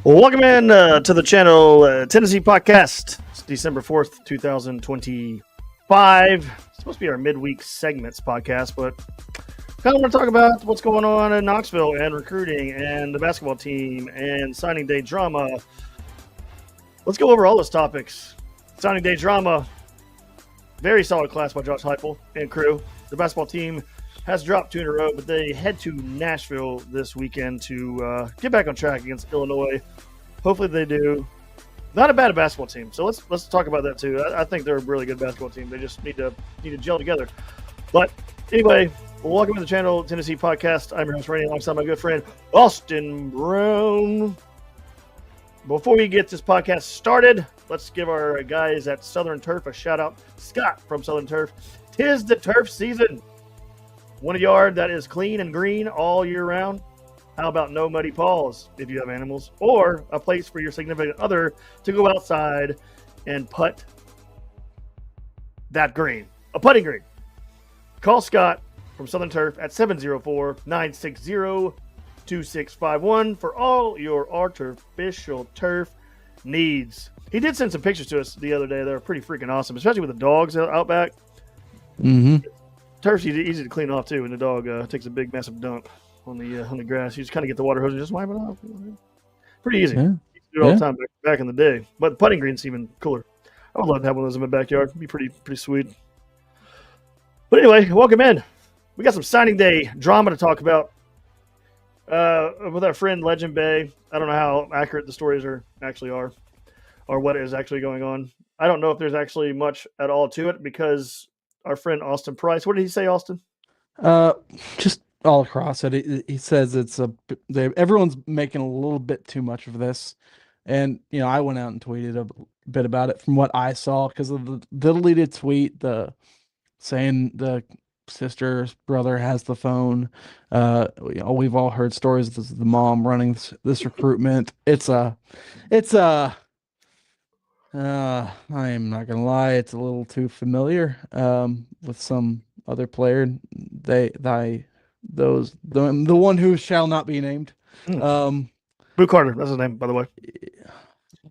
Well, welcome in to the channel Tennessee Podcast. It's December 4th, 2025. It's supposed to be our midweek segments podcast, but kind of want to talk about what's going on in Knoxville and recruiting and the basketball team and signing day drama. Let's go over all those topics. Signing day drama, very solid class by Josh Heupel and crew. The basketball team has dropped 2 in a row, but they head to Nashville this weekend to get back on track against Illinois. Hopefully they do. Not a bad basketball team, so let's talk about that too. I think they're a really good basketball team. They just need to gel together. But anyway, welcome to the channel Tennessee Podcast. I'm your host Randy, alongside my good friend Austin Brown. Before we get this podcast started, let's give our guys at Southern Turf a shout out. Scott from Southern Turf. 'Tis the turf season. Want a yard that is clean and green all year round? How about no muddy paws if you have animals? Or a place for your significant other to go outside and putt that green. A putting green. Call Scott from Southern Turf at 704-960-2651 for all your artificial turf needs. He did send some pictures to us the other day. They were pretty freaking awesome, especially with the dogs out back. Mm-hmm. Turf's easy to clean off too, and the dog takes a big, massive dump on the grass. You just kind of get the water hose and just wipe it off. Pretty easy. Yeah. You do it all the time back in the day. But the putting green's even cooler. I would love to have one of those in my backyard. It'd be pretty sweet. But anyway, welcome in. We got some signing day drama to talk about with our friend Legend Bay. I don't know how accurate the stories actually are, or what is actually going on. I don't know if there's actually much at all to it because our friend Austin Price. What did he say, Austin? Just all across it. He says everyone's making a little bit too much of this, and I went out and tweeted a bit about it from what I saw because of the deleted tweet, saying the sister's brother has the phone. We've all heard stories of the mom running this recruitment. I am not gonna lie, it's a little too familiar with some other player. The one who shall not be named. Boo Carter, that's his name, by the way.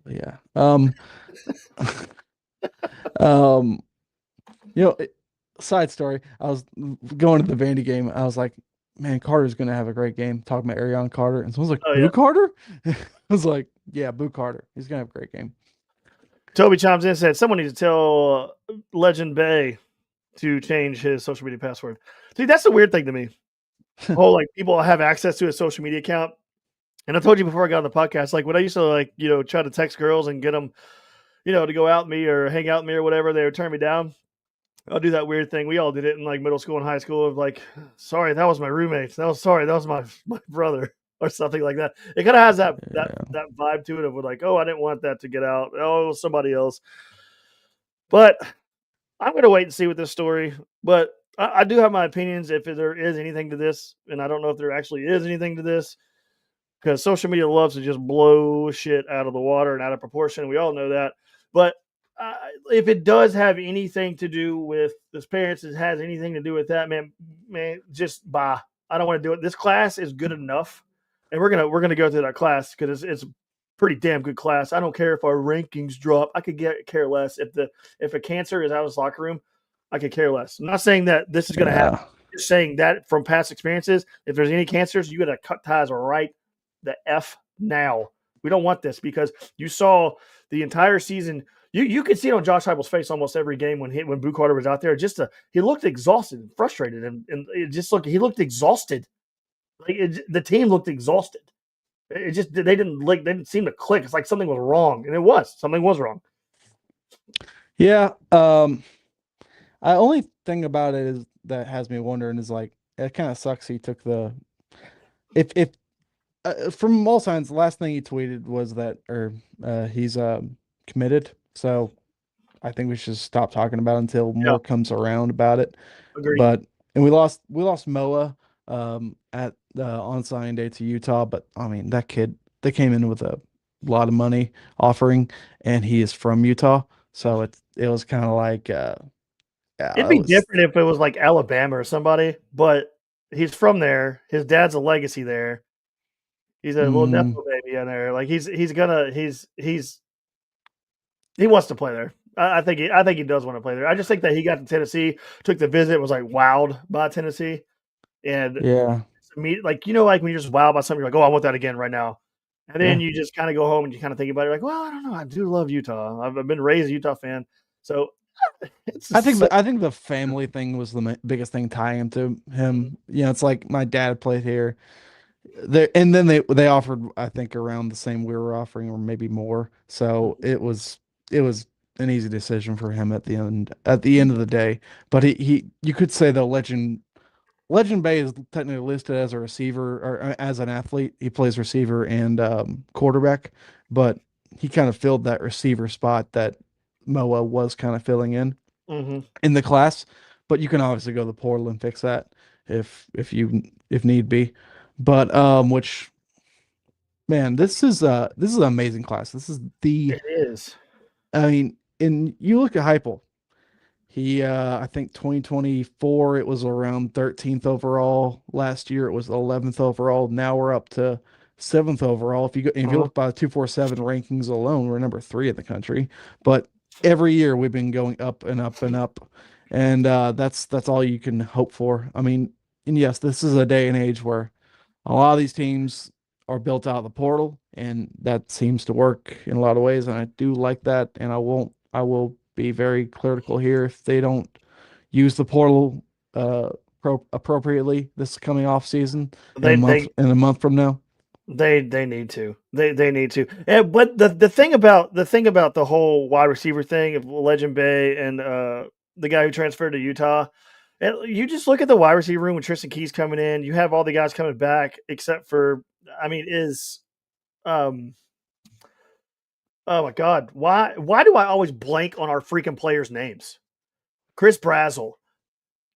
Yeah. Side story. I was going to the Vandy game. I was like, man, Carter's gonna have a great game. Talking about Arion Carter, and someone's like, Boo Carter? I was like, yeah, Boo Carter. He's gonna have a great game. Toby chimes in and said, someone needs to tell Legend Bay to change his social media password. See, that's the weird thing to me. Whole people have access to a social media account. And I told you before I got on the podcast, when I used to try to text girls and get them, to go out with me or hang out with me or whatever, they would turn me down. I'll do that weird thing. We all did it in middle school and high school of sorry, that was my roommate. That was my brother. Or something like that. It kind of has that vibe to it of oh, I didn't want that to get out. Oh, it was somebody else. But I'm going to wait and see with this story. But I do have my opinions if there is anything to this. And I don't know if there actually is anything to this. Because social media loves to just blow shit out of the water and out of proportion. We all know that. But if it does have anything to do with this parents, it has anything to do with that, man, just bye. I don't want to do it. This class is good enough. And we're gonna go through that class because it's a pretty damn good class. I don't care if our rankings drop. I could care less if a cancer is out of his locker room. I could care less. I'm not saying that this is gonna happen. I'm just saying that from past experiences, if there's any cancers, you gotta cut ties right the F now. We don't want this because you saw the entire season. You could see it on Josh Heupel's face almost every game when Boo Carter was out there. He looked exhausted and frustrated, and he looked exhausted. The team looked exhausted. They didn't seem to click. It's like something was wrong, and something was wrong. Yeah. I only thing about it is that has me wondering is it kind of sucks he took if from all signs the last thing he tweeted was that he's committed. So I think we should stop talking about it until more comes around about it. Agreed. And we lost Moa at on signing day to Utah, but I mean that kid, they came in with a lot of money offering, and he is from Utah, so it was kind of it'd be different if it was Alabama or somebody, but he's from there. His dad's a legacy there. He's a little Mm, nepo baby in there. Like he wants to play there. I think he does want to play there. I just think that he got to Tennessee, took the visit, was like wowed by Tennessee, and yeah. like like when you're just wowed by something, you're like, oh, I want that again right now. And then Yeah. you just kind of go home and you kind of think about it, like, well, I don't know, I do love Utah. I've been raised a Utah fan, so it's just so. I think the family thing was the biggest thing tying him to Mhm, him. You know, it's like my dad played here. There and then they offered I think around the same we were offering or maybe more. So mhm. it was an easy decision for him at the end of the day. But he you could say the Legend Bay is technically listed as a receiver or as an athlete. He plays receiver and quarterback, but he kind of filled that receiver spot that Moa was kind of filling Mhm. in the class. But you can obviously go to the portal and fix that if need be. But which man, this is an amazing class. This is the It is. I mean, and you look at Heupel. He, I think 2024, it was around 13th overall. Last year, it was 11th overall. Now we're up to 7th overall. If you Uh-huh. look by the 247 rankings alone, we're number 3 in the country. But every year we've been going up and up and up, and that's all you can hope for. I mean, and yes, this is a day and age where a lot of these teams are built out of the portal, and that seems to work in a lot of ways. And I do like that. And I will be very critical here if they don't use the portal uh, appropriately this coming off season They they in a month from now. they need to. They need to. And but the thing about the whole wide receiver thing of Legend Bay and the guy who transferred to Utah, you just look at the wide receiver room with Tristan Keys coming in. You have all the guys coming back except for I mean is um oh my god why do I always blank on our freaking players' names? Chris Brazel.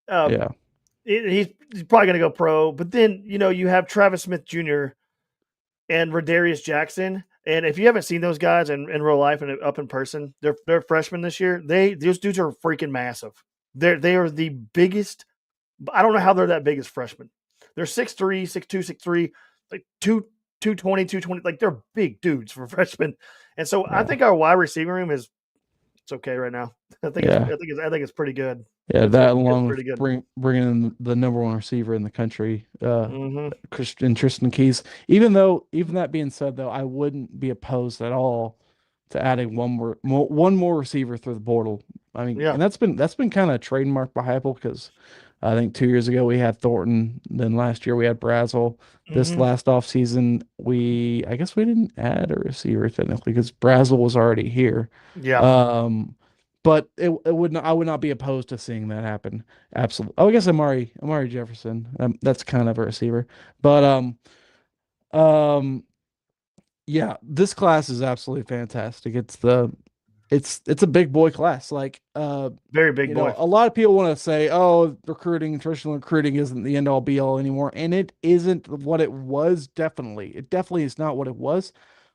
Um, Yeah, he's probably going to go pro, but then you have Travis Smith Jr. and Rodarius Jackson. And if you haven't seen those guys in real life and up in person, they're freshmen this year. Those dudes are freaking massive. They are the biggest. I don't know how they're that big as freshmen. They're 6'3", 6'2", 6'3", like 220, 220. Like they're big dudes for freshmen. And so I yeah, think our wide receiver room is it's okay right now. yeah, I think it's pretty good. yeah. That It's along with pretty good. bringing in the number one receiver in the country, Hmm. Tristan Keys. Even that being said, though, I wouldn't be opposed at all to adding one more receiver through the portal. I mean, Yeah. and that's been kind of trademarked by Heupel because I think 2 years ago we had Thornton, then last year we had Brazel. This Hmm. last off season I guess we didn't add a receiver technically because Brazel was already here. Yeah. Um, but it would not, I would not be opposed to seeing that happen. Absolutely. Oh, I guess Amari Jefferson. That's kind of a receiver. But um yeah, this class is absolutely fantastic. It's a big boy class. Like Very big you know, boy. a lot of people want to say, "Oh, traditional recruiting isn't the end all be all anymore," and it isn't what it was. Definitely, it definitely is not what it was.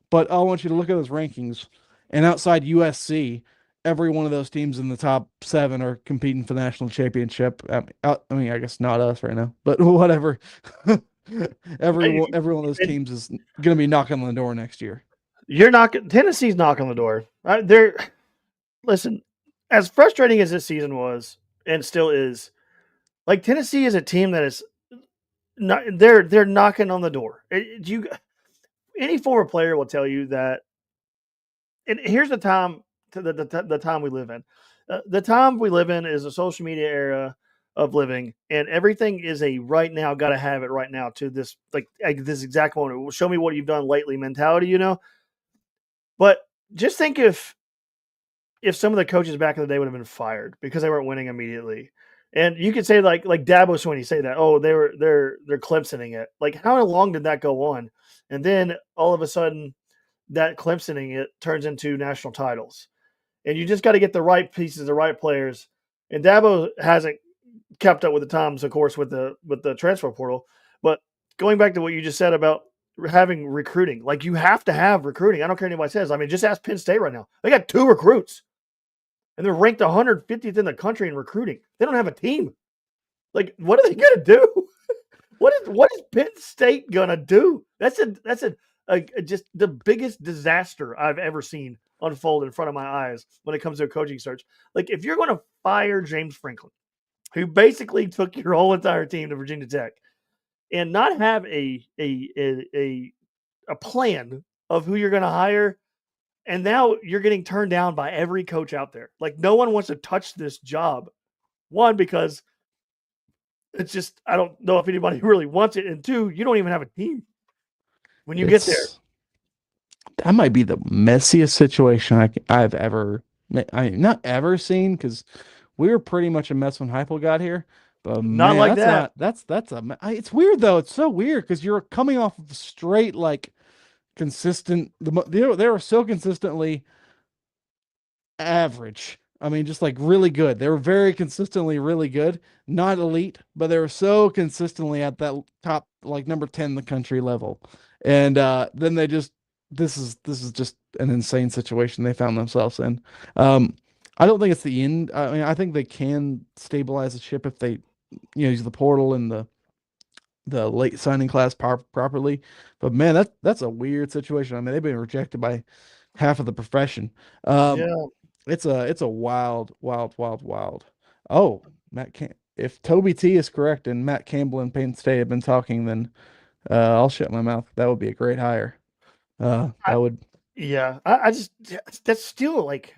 But I want you to look at those rankings, and outside USC, every one of those teams in the top 7 are competing for the national championship. I mean, I guess not us right now, but whatever. Every one of those teams is going to be knocking on the door next year. You're knocking Tennessee's knocking on the door. They're listen, as frustrating as this season was and still is, like Tennessee is a team that is not they're knocking on the door. You any former player will tell you that. And here's the time the time we live in. The time we live in is a social media era of living, and everything is a right now. Got to have it right now. To this like this exact moment. Show me what you've done lately mentality. But just think if some of the coaches back in the day would have been fired because they weren't winning immediately. And you could say like Dabo when you say that, oh, they're Clemsoning it. Like how long did that go on? And then all of a sudden that Clemsoning it turns into national titles. And you just got to get the right pieces, the right players. And Dabo hasn't kept up with the times, of course, with the transfer portal. But going back to what you just said about having recruiting, like you have to have recruiting. I don't care what anybody says. I mean, just ask Penn State right now. They got 2 recruits and they're ranked 150th in the country in recruiting. They don't have a team. Like, what are they going to do? What is Penn State gonna do? That's just the biggest disaster I've ever seen unfold in front of my eyes when it comes to a coaching search. Like if you're going to fire James Franklin, who basically took your whole entire team to Virginia Tech, and not have a plan of who you're going to hire, and now you're getting turned down by every coach out there. Like no one wants to touch this job. One, because it's just I don't know if anybody really wants it, and two, you don't even have a team when you get there. That might be the messiest situation I've ever, not ever seen, because we were pretty much a mess when Heupel got here. But Not man, like that. it's weird though. It's so weird because you're coming off of straight like consistent. They were so consistently average. I mean, just like really good. They were very consistently really good. Not elite, but they were so consistently at that top, like number 10 in the country level. And then they just this is just an insane situation they found themselves in. I don't think it's the end. I mean, I think they can stabilize the ship if they, use the portal and the late signing class properly. But man, that's a weird situation. I mean, they've been rejected by half of the profession. Um, Yeah. it's a wild, wild, wild, wild. Oh, if Toby T is correct and Matt Campbell and Penn State have been talking, then I'll shut my mouth. That would be a great hire. I, That would. yeah. I just that's still like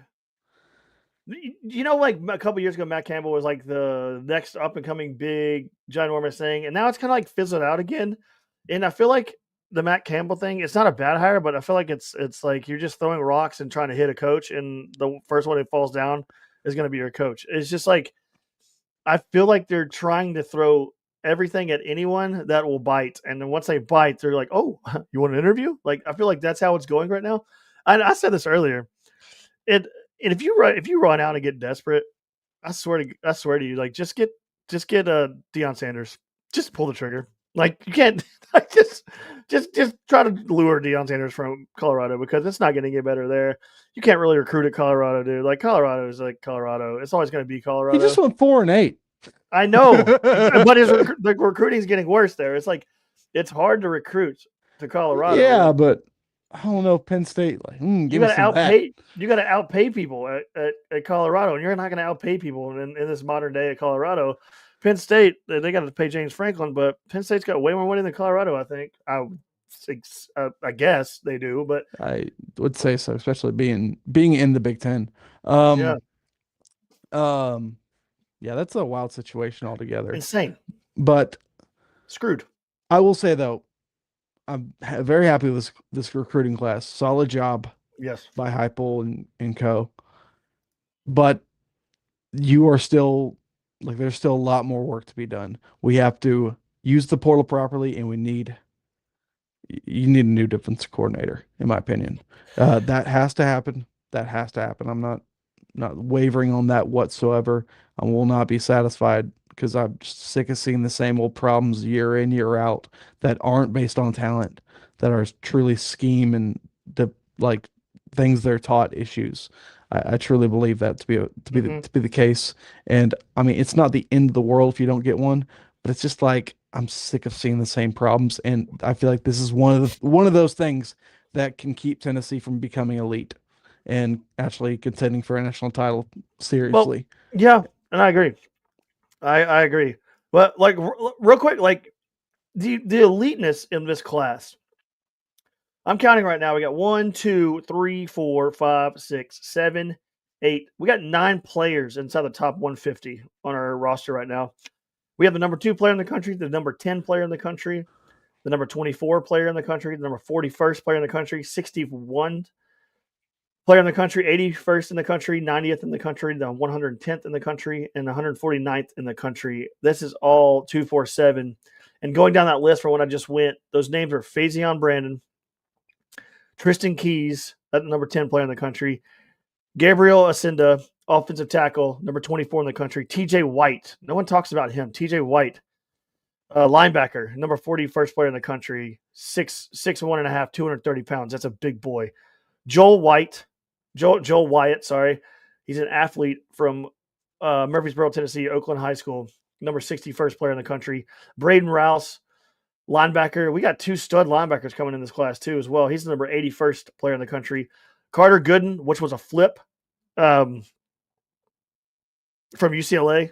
like a couple years ago, Matt Campbell was like the next up and coming big ginormous thing, and now it's kind of like fizzled out again. And I feel like the Matt Campbell thing, it's not a bad hire, but I feel like it's like you're just throwing rocks and trying to hit a coach, and the first one that falls down is going to be your coach. It's just like I feel like they're trying to throw everything at anyone that will bite, and then once they bite, they're like, "Oh, you want an interview?" Like I feel like that's how it's going right now. I said this earlier. And if you run out and get desperate, I swear to you, like just get Deion Sanders. Just pull the trigger. Like you can't like just try to lure Deion Sanders from Colorado because it's not going to get better there. You can't really recruit at Colorado, dude. Like Colorado is like Colorado. It's always going to be He just Colorado. went 4-8. I know, but the recruiting is getting worse there. It's like it's hard to recruit to Colorado. Yeah, but I don't know if Penn State like You give got me to some of that. outpay. You got to outpay people at Colorado, and you're not going to outpay people in this modern day at Colorado. Penn State, they got to pay James Franklin, but Penn State's got way more money than Colorado. I think. I guess they do, but I would say so, especially being in the Big Ten. yeah, Um, um, yeah, that's a wild situation altogether. insane, But screwed. I will say though, I'm very happy with this recruiting class. Solid job Yes. by Heupel and co. But you are still like there's still a lot more work to be done. We have to use the portal properly, and you need a new defensive coordinator, in my opinion. That has to happen. That has to happen. I'm not wavering on that whatsoever. I will not be satisfied because I'm just sick of seeing the same old problems year in, year out that aren't based on talent, that are truly scheme and the like things they're taught issues. I truly believe that to be the case. And I mean, it's not the end of the world if you don't get one, but it's just like I'm sick of seeing the same problems, and I feel like this is one of those things that can keep Tennessee from becoming elite and actually contending for a national title Well, seriously. yeah, and I agree. I agree. But like real quick, like the eliteness in this class. I'm counting right now. We got 1, 2, 3, 4, 5, 6, 7, 8. We got 9 players inside the top 150 on our roster right now. We have the number 2 player in the country, the number 10 player in the country, the number 24 player in the country, the number 41st player in the country, 61 player in the country, 81st in the country, 90th in the country, the 110th in the country, and 149th in the country. This is all 247. And going down that list from what I just went, those names are Faison Brandon, Tristan Keys, at the number 10 player in the country, Gabriel Asinda, offensive tackle, number 24 in the country, TJ White. No one talks about him. TJ White, linebacker, number 41st player in the country, 6'1.5", 230 pounds. That's a big boy. Joel Wyatt, sorry. He's an athlete from Murfreesboro, Tennessee, Oakland High School, number 61st player in the country. Braden Rouse, Linebacker, we got 2 stud linebackers coming in this class too as well. He's the number 81st player in the country. Carter Gooden, which was a flip from UCLA.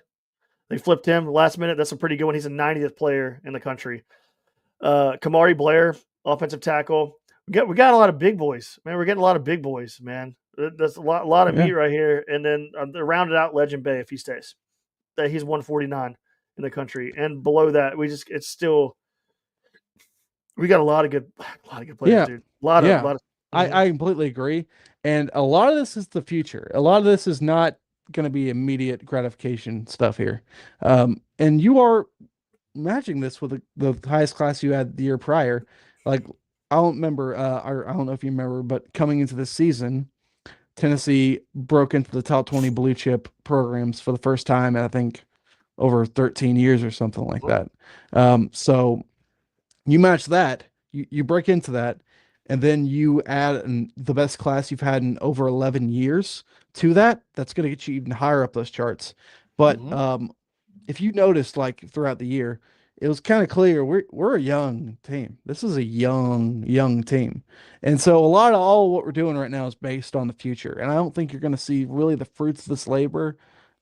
They flipped him last minute. That's a pretty good one. He's a 90th player in the country. Kamari Blair, offensive tackle. We got a lot of big boys, man. We're getting a lot of big boys, man. That's a lot of meat right here. And then rounded out Legend Bay if he stays. He's 149 in the country, and below that, it's still we got a lot of good players, dude. A lot of. I completely agree. And a lot of this is the future. A lot of this is not going to be immediate gratification stuff here. And you are matching this with the highest class you had the year prior. Like, I don't remember, or I don't know if you remember, but coming into this season, Tennessee broke into the top 20 blue chip programs for the first time, I think, over 13 years or something like that. So you match that, you break into that, and then you add the best class you've had in over 11 years to that. That's going to get you even higher up those charts. But if you noticed, like throughout the year, it was kind of clear we're a young team. This is a young team, and so a lot of all what we're doing right now is based on the future. And I don't think you're going to see really the fruits of this labor,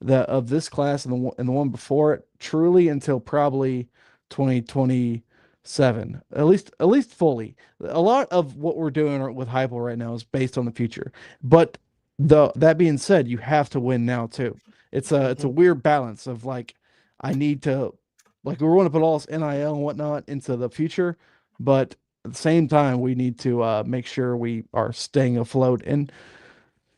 of this class and the one before it, truly until probably 2027, at least fully. A lot of what we're doing with Heupel right now is based on the future. But that being said, you have to win now too. It's a weird balance of like, I need to, like, we want to put all this NIL and whatnot into the future, but at the same time, we need to make sure we are staying afloat. And,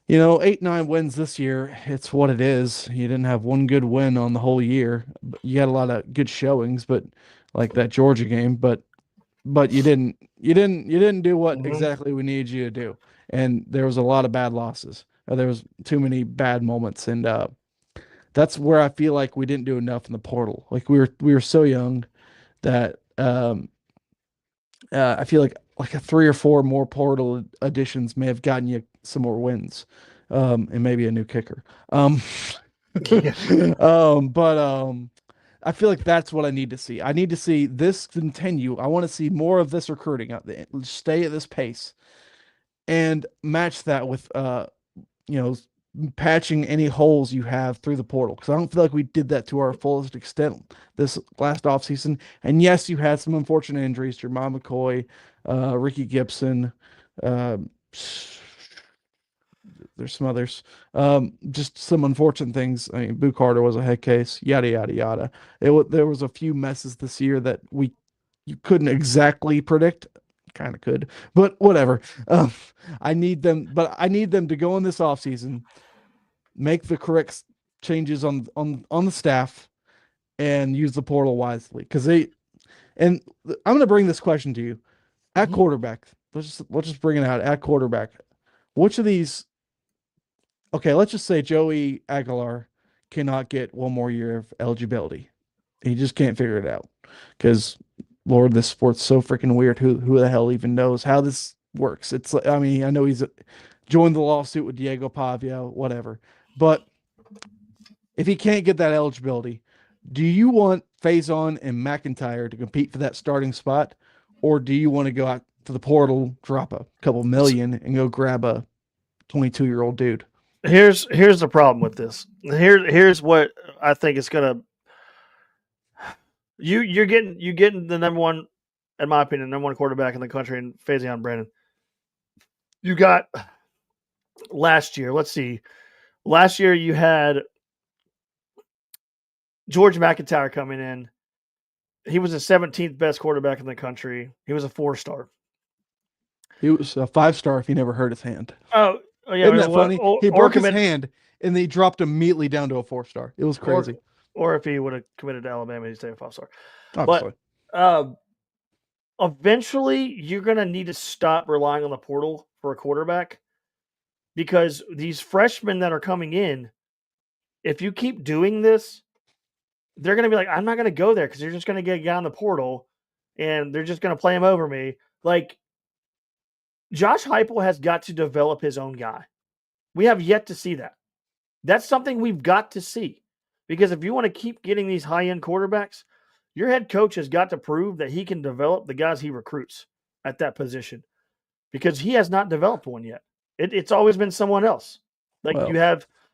8-9 wins this year, it's what it is. You didn't have one good win on the whole year. You had a lot of good showings, but like that Georgia game, but you didn't do what exactly we needed you to do. And there was a lot of bad losses. There was too many bad moments, and that's where I feel like we didn't do enough in the portal. Like we were so young that I feel like a 3 or 4 more portal additions may have gotten you some more wins, and maybe a new kicker. But I feel like that's what I need to see. I need to see this continue. I want to see more of this recruiting out there. Stay at this pace and match that with you know, patching any holes you have through the portal. Because I don't feel like we did that to our fullest extent this last offseason. And yes, you had some unfortunate injuries. Jermon McCoy, Ricky Gibson, there's some others. Just some unfortunate things. I mean, Boo Carter was a head case, yada, yada, yada. There was a few messes this year that you couldn't exactly predict. Kind of could, but whatever. I need them to go in this offseason, make the correct changes on the staff, and use the portal wisely. And I'm going to bring this question to you at quarterback. Let's just bring it out at quarterback. Which of these? Okay, let's just say Joey Aguilar cannot get one more year of eligibility. He just can't figure it out because, Lord, this sport's so freaking weird. Who the hell even knows how this works? It's like, I mean, I know he's joined the lawsuit with Diego Pavia, whatever. But if he can't get that eligibility, do you want Faison and McIntyre to compete for that starting spot, or do you want to go out to the portal, drop a couple million, and go grab a 22-year-old dude? Here's the problem with this. Here's what I think is gonna. You're getting the number one, in my opinion, number one quarterback in the country in Faison Brandon. You got last year. Let's see. Last year you had George McIntyre coming in. He was the 17th best quarterback in the country. He was a 4-star. He was a 5-star if he never hurt his hand. Oh yeah, isn't that funny? He broke his hand and they dropped immediately down to a 4-star. It was crazy. Or if he would have committed to Alabama, he'd stay a 5-star. Obviously. But eventually, you're going to need to stop relying on the portal for a quarterback because these freshmen that are coming in, if you keep doing this, they're going to be like, I'm not going to go there because you're just going to get a guy in the portal and they're just going to play him over me. Like, Josh Heupel has got to develop his own guy. We have yet to see that. That's something we've got to see. Because if you want to keep getting these high-end quarterbacks, Your head coach has got to prove that he can develop the guys he recruits at that position because he has not developed one yet. It's always been someone else. Like Well,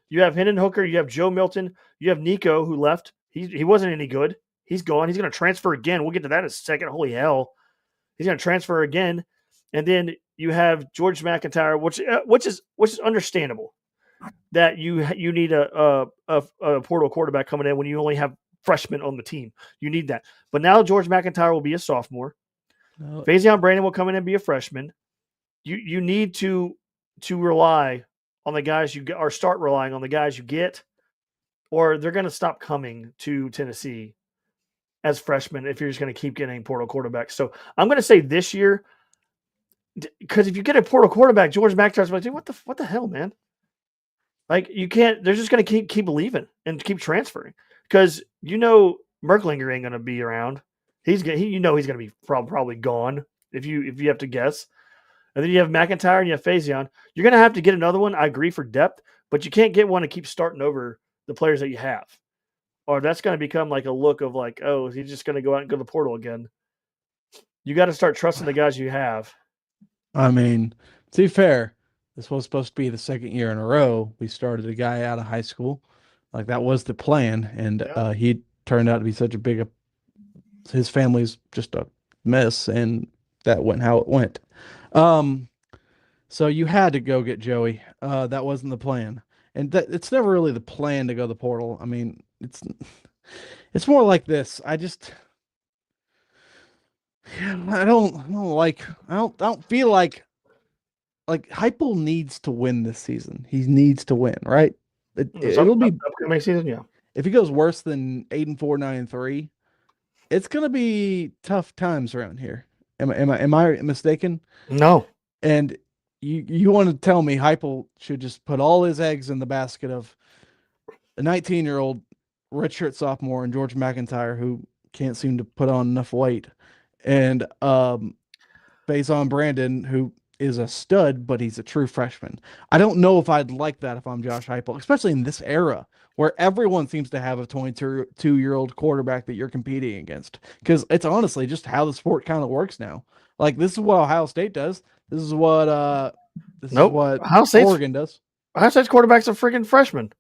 you have Hendon Hooker, you have Joe Milton, you have Nico who left. He wasn't any good. He's gone. He's going to transfer again. We'll get to that in a second. Holy hell, he's going to transfer again, and then you have George McIntyre, which is understandable that you need a portal quarterback coming in when you only have freshmen on the team. You need that. But now George McIntyre will be a sophomore. no, Faison Brandon will come in and be a freshman. You need to rely on the guys you get, or start relying on the guys you get, or they're going to stop coming to Tennessee as freshmen if you're just going to keep getting portal quarterbacks. So I'm going to say this year, because if you get a portal quarterback, George McIntyre's like, dude, what the hell, man? Like you can't. They're just going to keep leaving and keep transferring because Merklinger ain't going to be around. He's going to be probably gone if you have to guess. And then you have McIntyre and you have Faison. You're going to have to get another one. I agree for depth, but you can't get one to keep starting over the players that you have, or that's going to become like a look of like, oh, he's just going to go out and go to the portal again. You got to start trusting the guys you have. I mean, to be fair, this was supposed to be the second year in a row we started a guy out of high school. Like that was the plan, and Yeah. he turned out to be such a big. His family's just a mess, and that went how it went. Um, so you had to go get Joey. That wasn't the plan, and it's never really the plan to go the portal. I mean, it's more like this. I don't feel like Heupel needs to win this season. He needs to win, right? It'll be Upcoming season, yeah. if he goes worse than 8-4, 9-3, it's gonna be tough times around here. Am I mistaken? No. And you want to tell me Heupel should just put all his eggs in the basket of a 19-year-old redshirt sophomore and George McIntyre who can't seem to put on enough weight, and Faison Brandon, who is a stud, but he's a true freshman. I don't know if I'd like that if I'm Josh Heupel, especially in this era where everyone seems to have a 22-year-old quarterback that you're competing against. Because it's honestly just how the sport kind of works now. Like this is what Ohio State does. This is what Nope. Oregon does. Ohio State's quarterback's a freaking freshman.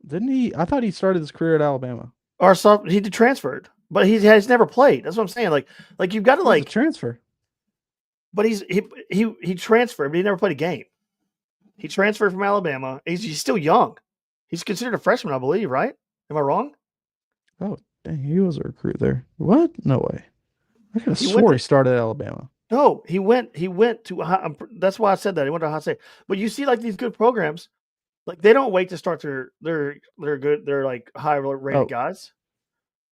Didn't he? I thought he started his career at Alabama. Or he transferred, but he has never played. That's what I'm saying. Like you've got to He's a transfer. but he transferred, but he never played a game. He transferred from Alabama. He's still young. He's considered a freshman, I believe, right? Am I wrong? Oh, dang, he was a recruit there. What? No way. I could have He swore he started at Alabama. No, he went to that's why I said that. He went to Ohio State. But you see like these good programs, like they don't wait to start their good, they're like high rated guys.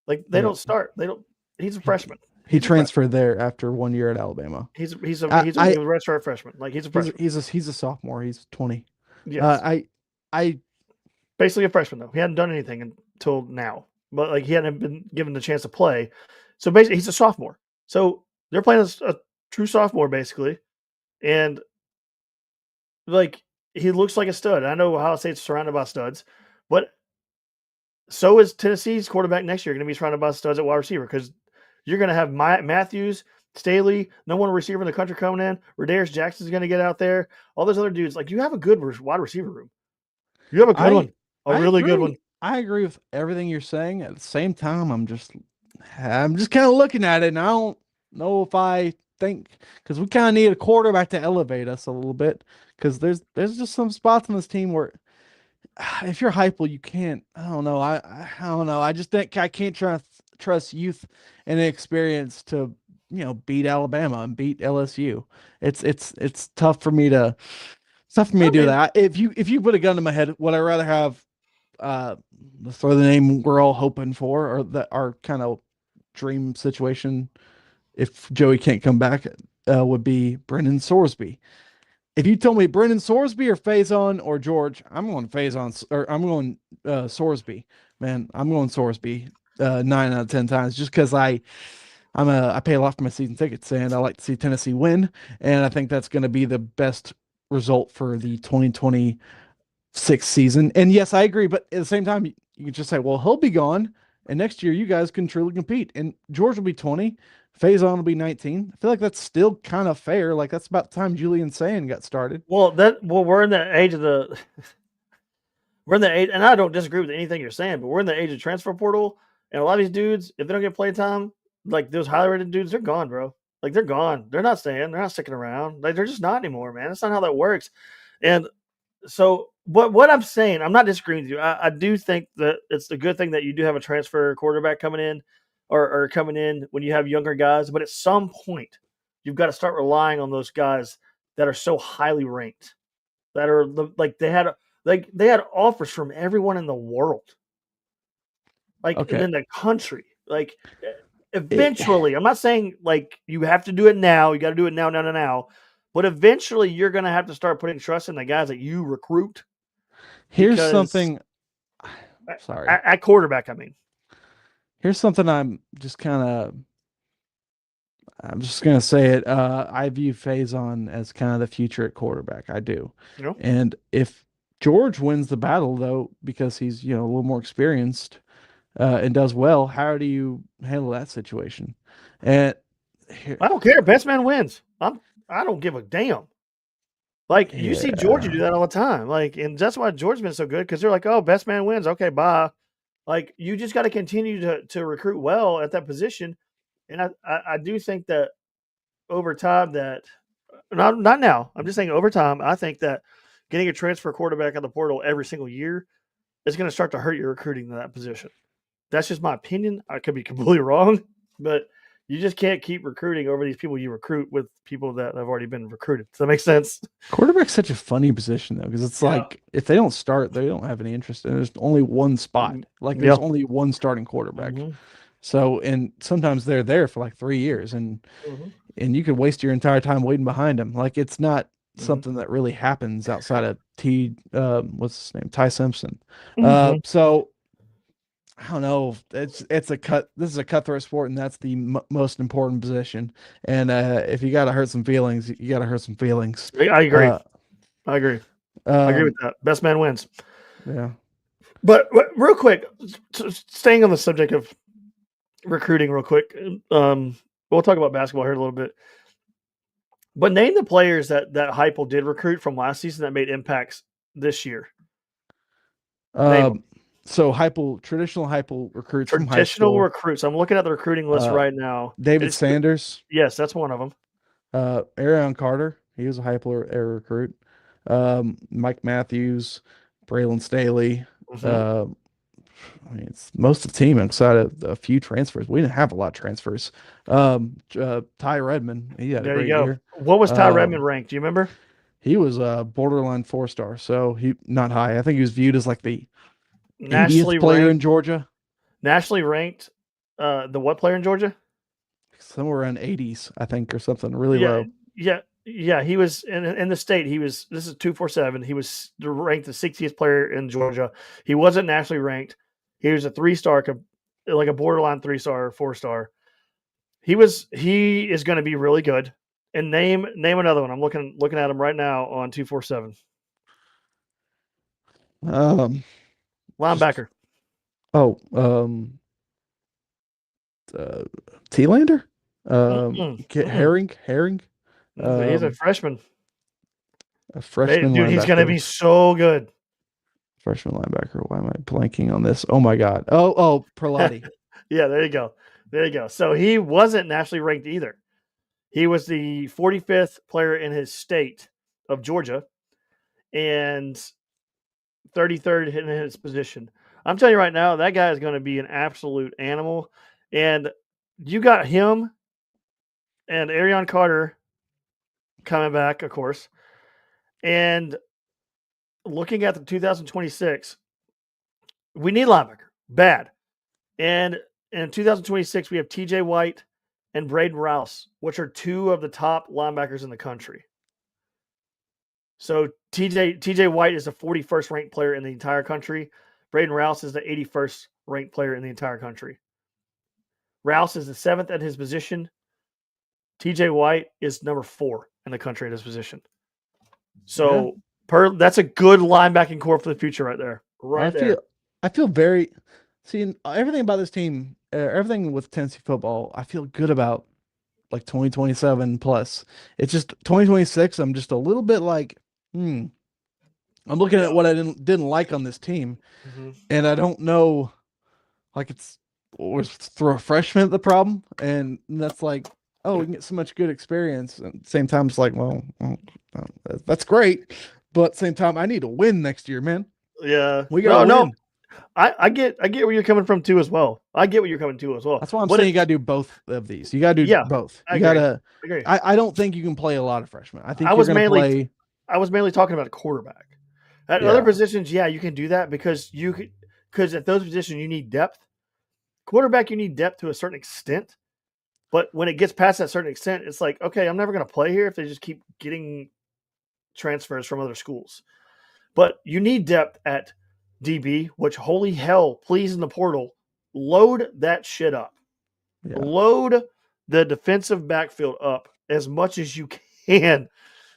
Like they don't start. They don't he's a freshman. He transferred there after 1 year at Alabama. He's a redshirt freshman. Like he's a freshman. He's a sophomore. He's 20. Yes. I Basically a freshman though. He hadn't done anything until now. But like he hadn't been given the chance to play. So basically he's a sophomore. So they're playing a true sophomore basically. And like he looks like a stud. I know Ohio State's surrounded by studs, but so is Tennessee's quarterback next year going to be surrounded by studs at wide receiver because you're going to have Matthews, Staley, no one receiver in the country coming in. Rodarius Jackson's going to get out there. All those other dudes. Like you have a good wide receiver room. You have a good one. A really good one. I agree with everything you're saying. At the same time, I'm just kind of looking at it, and I don't know if I think because we kind of need a quarterback to elevate us a little bit. Because there's just some spots on this team where if you're Heupel, you can't. I don't know. I don't know. I just think I can't trust youth and experience to beat Alabama and beat LSU. It's tough for me to. It's tough for me to do that. If you put a gun to my head, would I rather have let's throw the name we're all hoping for, or that our kind of dream situation if Joey can't come back, would be Brendan Sorsby. If you told me Brendan Sorsby or Faison or George, I'm going Faison or I'm going Sorsby. Man, I'm going Sorsby 9 out of 10 times just because I pay a lot for my season tickets and I like to see Tennessee win, and I think that's going to be the best result for the 2026 season. And yes, I agree, but at the same time, you can just say, well, he'll be gone. and next year you guys can truly compete. And George will be 20, Faison will be 19. I feel like that's still kind of fair. Like that's about the time Julian Sand got started. We're in the age of the we're in the age, and I don't disagree with anything you're saying, but we're in the age of transfer portal, and a lot of these dudes, if they don't get play time, like those highly rated dudes, they're gone, bro. Like they're gone. They're not staying. They're not sticking around. Like they're just not anymore, man. That's not how that works. And so, what I'm saying, I'm not disagreeing with you. I do think that it's a good thing that you do have a transfer quarterback coming in, or coming in when you have younger guys. But at some point, you've got to start relying on those guys that are so highly ranked, that are like they had offers from everyone in the world, like and Okay. in the country. Like It, eventually, I'm not saying like you have to do it now. You got to do it now. But eventually, you're going to have to start putting trust in the guys that you recruit here's because something. Sorry. at quarterback, I mean, Here's something I'm just gonna say it. I view Faison as kind of the future at quarterback. I do. you know, And if George wins the battle though, because he's, a little more experienced, and does well, how do you handle that situation? And here, I don't care. Best man wins. I don't give a damn. Like you see Georgia do yeah, that all the time. Like, and that's why Georgia's been so good because they're like, oh, best man wins. Okay, bye. Like you just got to continue to recruit well at that position. And I do think that over time that not now. I'm just saying over time, I think that getting a transfer quarterback on the portal every single year is going to start to hurt your recruiting in that position. That's just my opinion. I could be completely wrong, but you just can't keep recruiting over these people you recruit with people that have already been recruited. Does that make sense? quarterback's such a funny position though, because it's Yeah. like if they don't start, they don't have any interest, and there's only one spot. Like there's Yeah. only one starting quarterback. Mm-hmm. So, and sometimes they're there for like 3 years, Mm-hmm. and you could waste your entire time waiting behind him. Like it's not Mm-hmm. something that really happens outside of what's his name, Ty Simpson. Mm-hmm. So I don't know. It's a cut. This is a cutthroat sport, and that's the most important position. And if you got to hurt some feelings, you got to hurt some feelings. I agree. Uh, I agree. I agree with um, that. Best man wins. yeah. But real quick, staying on the subject of recruiting, real quick, we'll talk about basketball here in a little bit. But name the players that Heupel did recruit from last season that made impacts this year. Name them. Um, so traditional Heupel recruits from high Traditional school. recruits. I'm looking at the recruiting list Uh, right now. David It's Sanders, yes, that's one of them. Arion Carter, he was a Heupel era recruit. Mike Matthews, Braylon Staley. Mm-hmm. Uh, I mean, it's most of the team outside of a few transfers. We didn't have a lot of transfers. Ty Redmond, he had a There you great go. year. What was Ty Redmond Um, ranked? Do you remember? he was a borderline 4-star, so he not high. I think he was viewed as like the 80th Nationally player in ranked. Georgia, Nationally ranked. The what player in Georgia? somewhere around 80s, I think, or something really Yeah, low. yeah. He was in the state. He was. This is 247. He was ranked the 60th player in Georgia. He wasn't nationally ranked. He was a 3-star, like a borderline 3-star, 4-star. He is going to be really good. And name another one. I'm looking at him right now on 247. Um, just Linebacker. oh, uh, T-Lander, Mm-mm, mm-mm. Herring, He's a um, freshman. a freshman Dude, he's going to linebacker. be so good. Freshman linebacker. Why am I blanking on this? Oh my God. Oh, Perlotti. Yeah, there you go. There you go. So he wasn't nationally ranked either. He was the 45th player in his state of Georgia and 33rd in his position. I'm telling you right now, that guy is going to be an absolute animal. And you got him and Arion Carter coming back, of course. And looking at the 2026, we need linebacker bad. And in 2026, we have TJ White and Braden Rouse, which are two of the top linebackers in the country. So TJ White is the 41st ranked player in the entire country. Braden Rouse is the 81st ranked player in the entire country. Rouse is the 7th at his position. TJ White is number 4 in the country at his position. Yeah. So that's a good linebacking core for the future right there. I Right there. feel I feel very See, everything about this team, everything with Tennessee football, I feel good about like 2027 plus. It's just 2026. I'm just a little bit like, hmm. I'm looking Yeah. at what I didn't like on this team, Hmm. and I don't know. Like was throw a freshman the problem, and that's like, oh, we can get so much good experience. And at the same time, it's like, well, that's great, but at the same time, I need to win next year, man. Yeah. We got to No. win. I get where you're coming from too as well. I get what you're coming to as well. That's why I'm But saying you got to do both of these. You got to do yeah, both. I You got agree. to. I agree. I don't think you can play a lot of freshmen. I I think you're was going to mainly play. I was mainly talking about a quarterback. At other Yeah, positions, yeah, you can do that because at those positions you need depth. Quarterback, you need depth to a certain extent. But when it gets past that certain extent, it's like, okay, I'm never going to play here if they just keep getting transfers from other schools. But you need depth at DB, which holy hell, please in the portal, load that shit up. yeah, Load the defensive backfield up as much as you can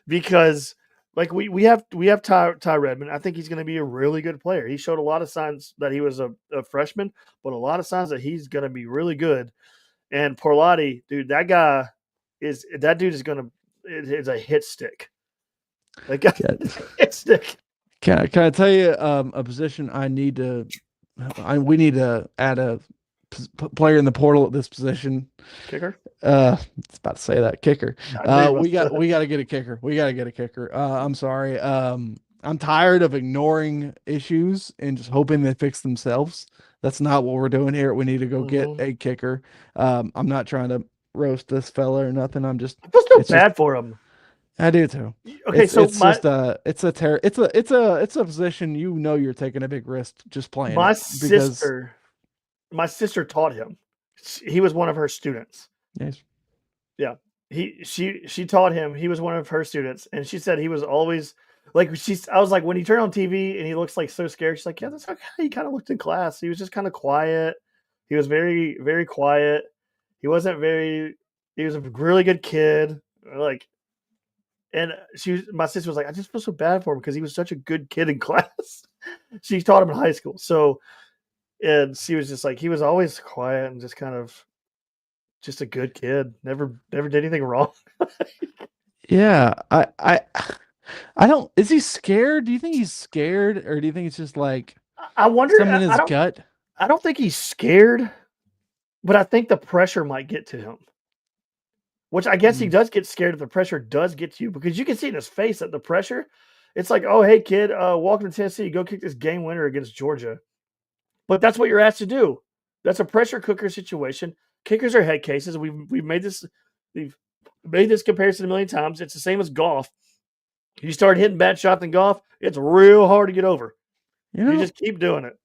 because like we have Ty Redmond. I think he's going to be a really good player. He showed a lot of signs that he was a freshman, but a lot of signs that he's going to be really good. And Porlotti, dude, that dude is going to is a hit stick. Like yeah. hit stick Can I tell you a position we need to add a player in the portal at this position. kicker. It's about to say that kicker. I knew you were about to say We got to get a kicker. We got to get a kicker. I'm sorry. I'm tired of ignoring issues and just hoping they fix themselves. That's not what we're doing here. We need to go get Mhm. a kicker. I'm not trying to roast this fella or nothing. I feel so It's just bad for him. I do too. Okay, so It's just it's a position you're taking a big risk just playing my it because sister, my sister taught him. He was one of her students. yes, Yeah. She taught him. He was one of her students, and she said he was always like she's. I was like, when he turned on TV and he looks like so scared. She's like, yeah, that's okay. He kind of looked in class. He was just kind of quiet. He was very very quiet. He wasn't very. He was a really good kid. Like, and my sister was like, I just feel so bad for him because he was such a good kid in class. She taught him in high school, so and she was just like he was always quiet and just kind of just a good kid. Never did anything wrong. yeah. I don't. Is he scared? Do you think he's scared, or do you think it's just like I wonder. something in I his don't. gut? I don't think he's scared, but I think the pressure might get to him. Which I guess he Mm, does get scared if the pressure does get to you because you can see in his face that the pressure. It's like, oh hey kid, welcome to Tennessee. Go kick this game winner against Georgia. But that's what you're asked to do. That's a pressure cooker situation. Kickers are head cases. We've made this comparison a million times. It's the same as golf. You start hitting bad shots in golf, it's real hard to get over. you You know, just keep doing it.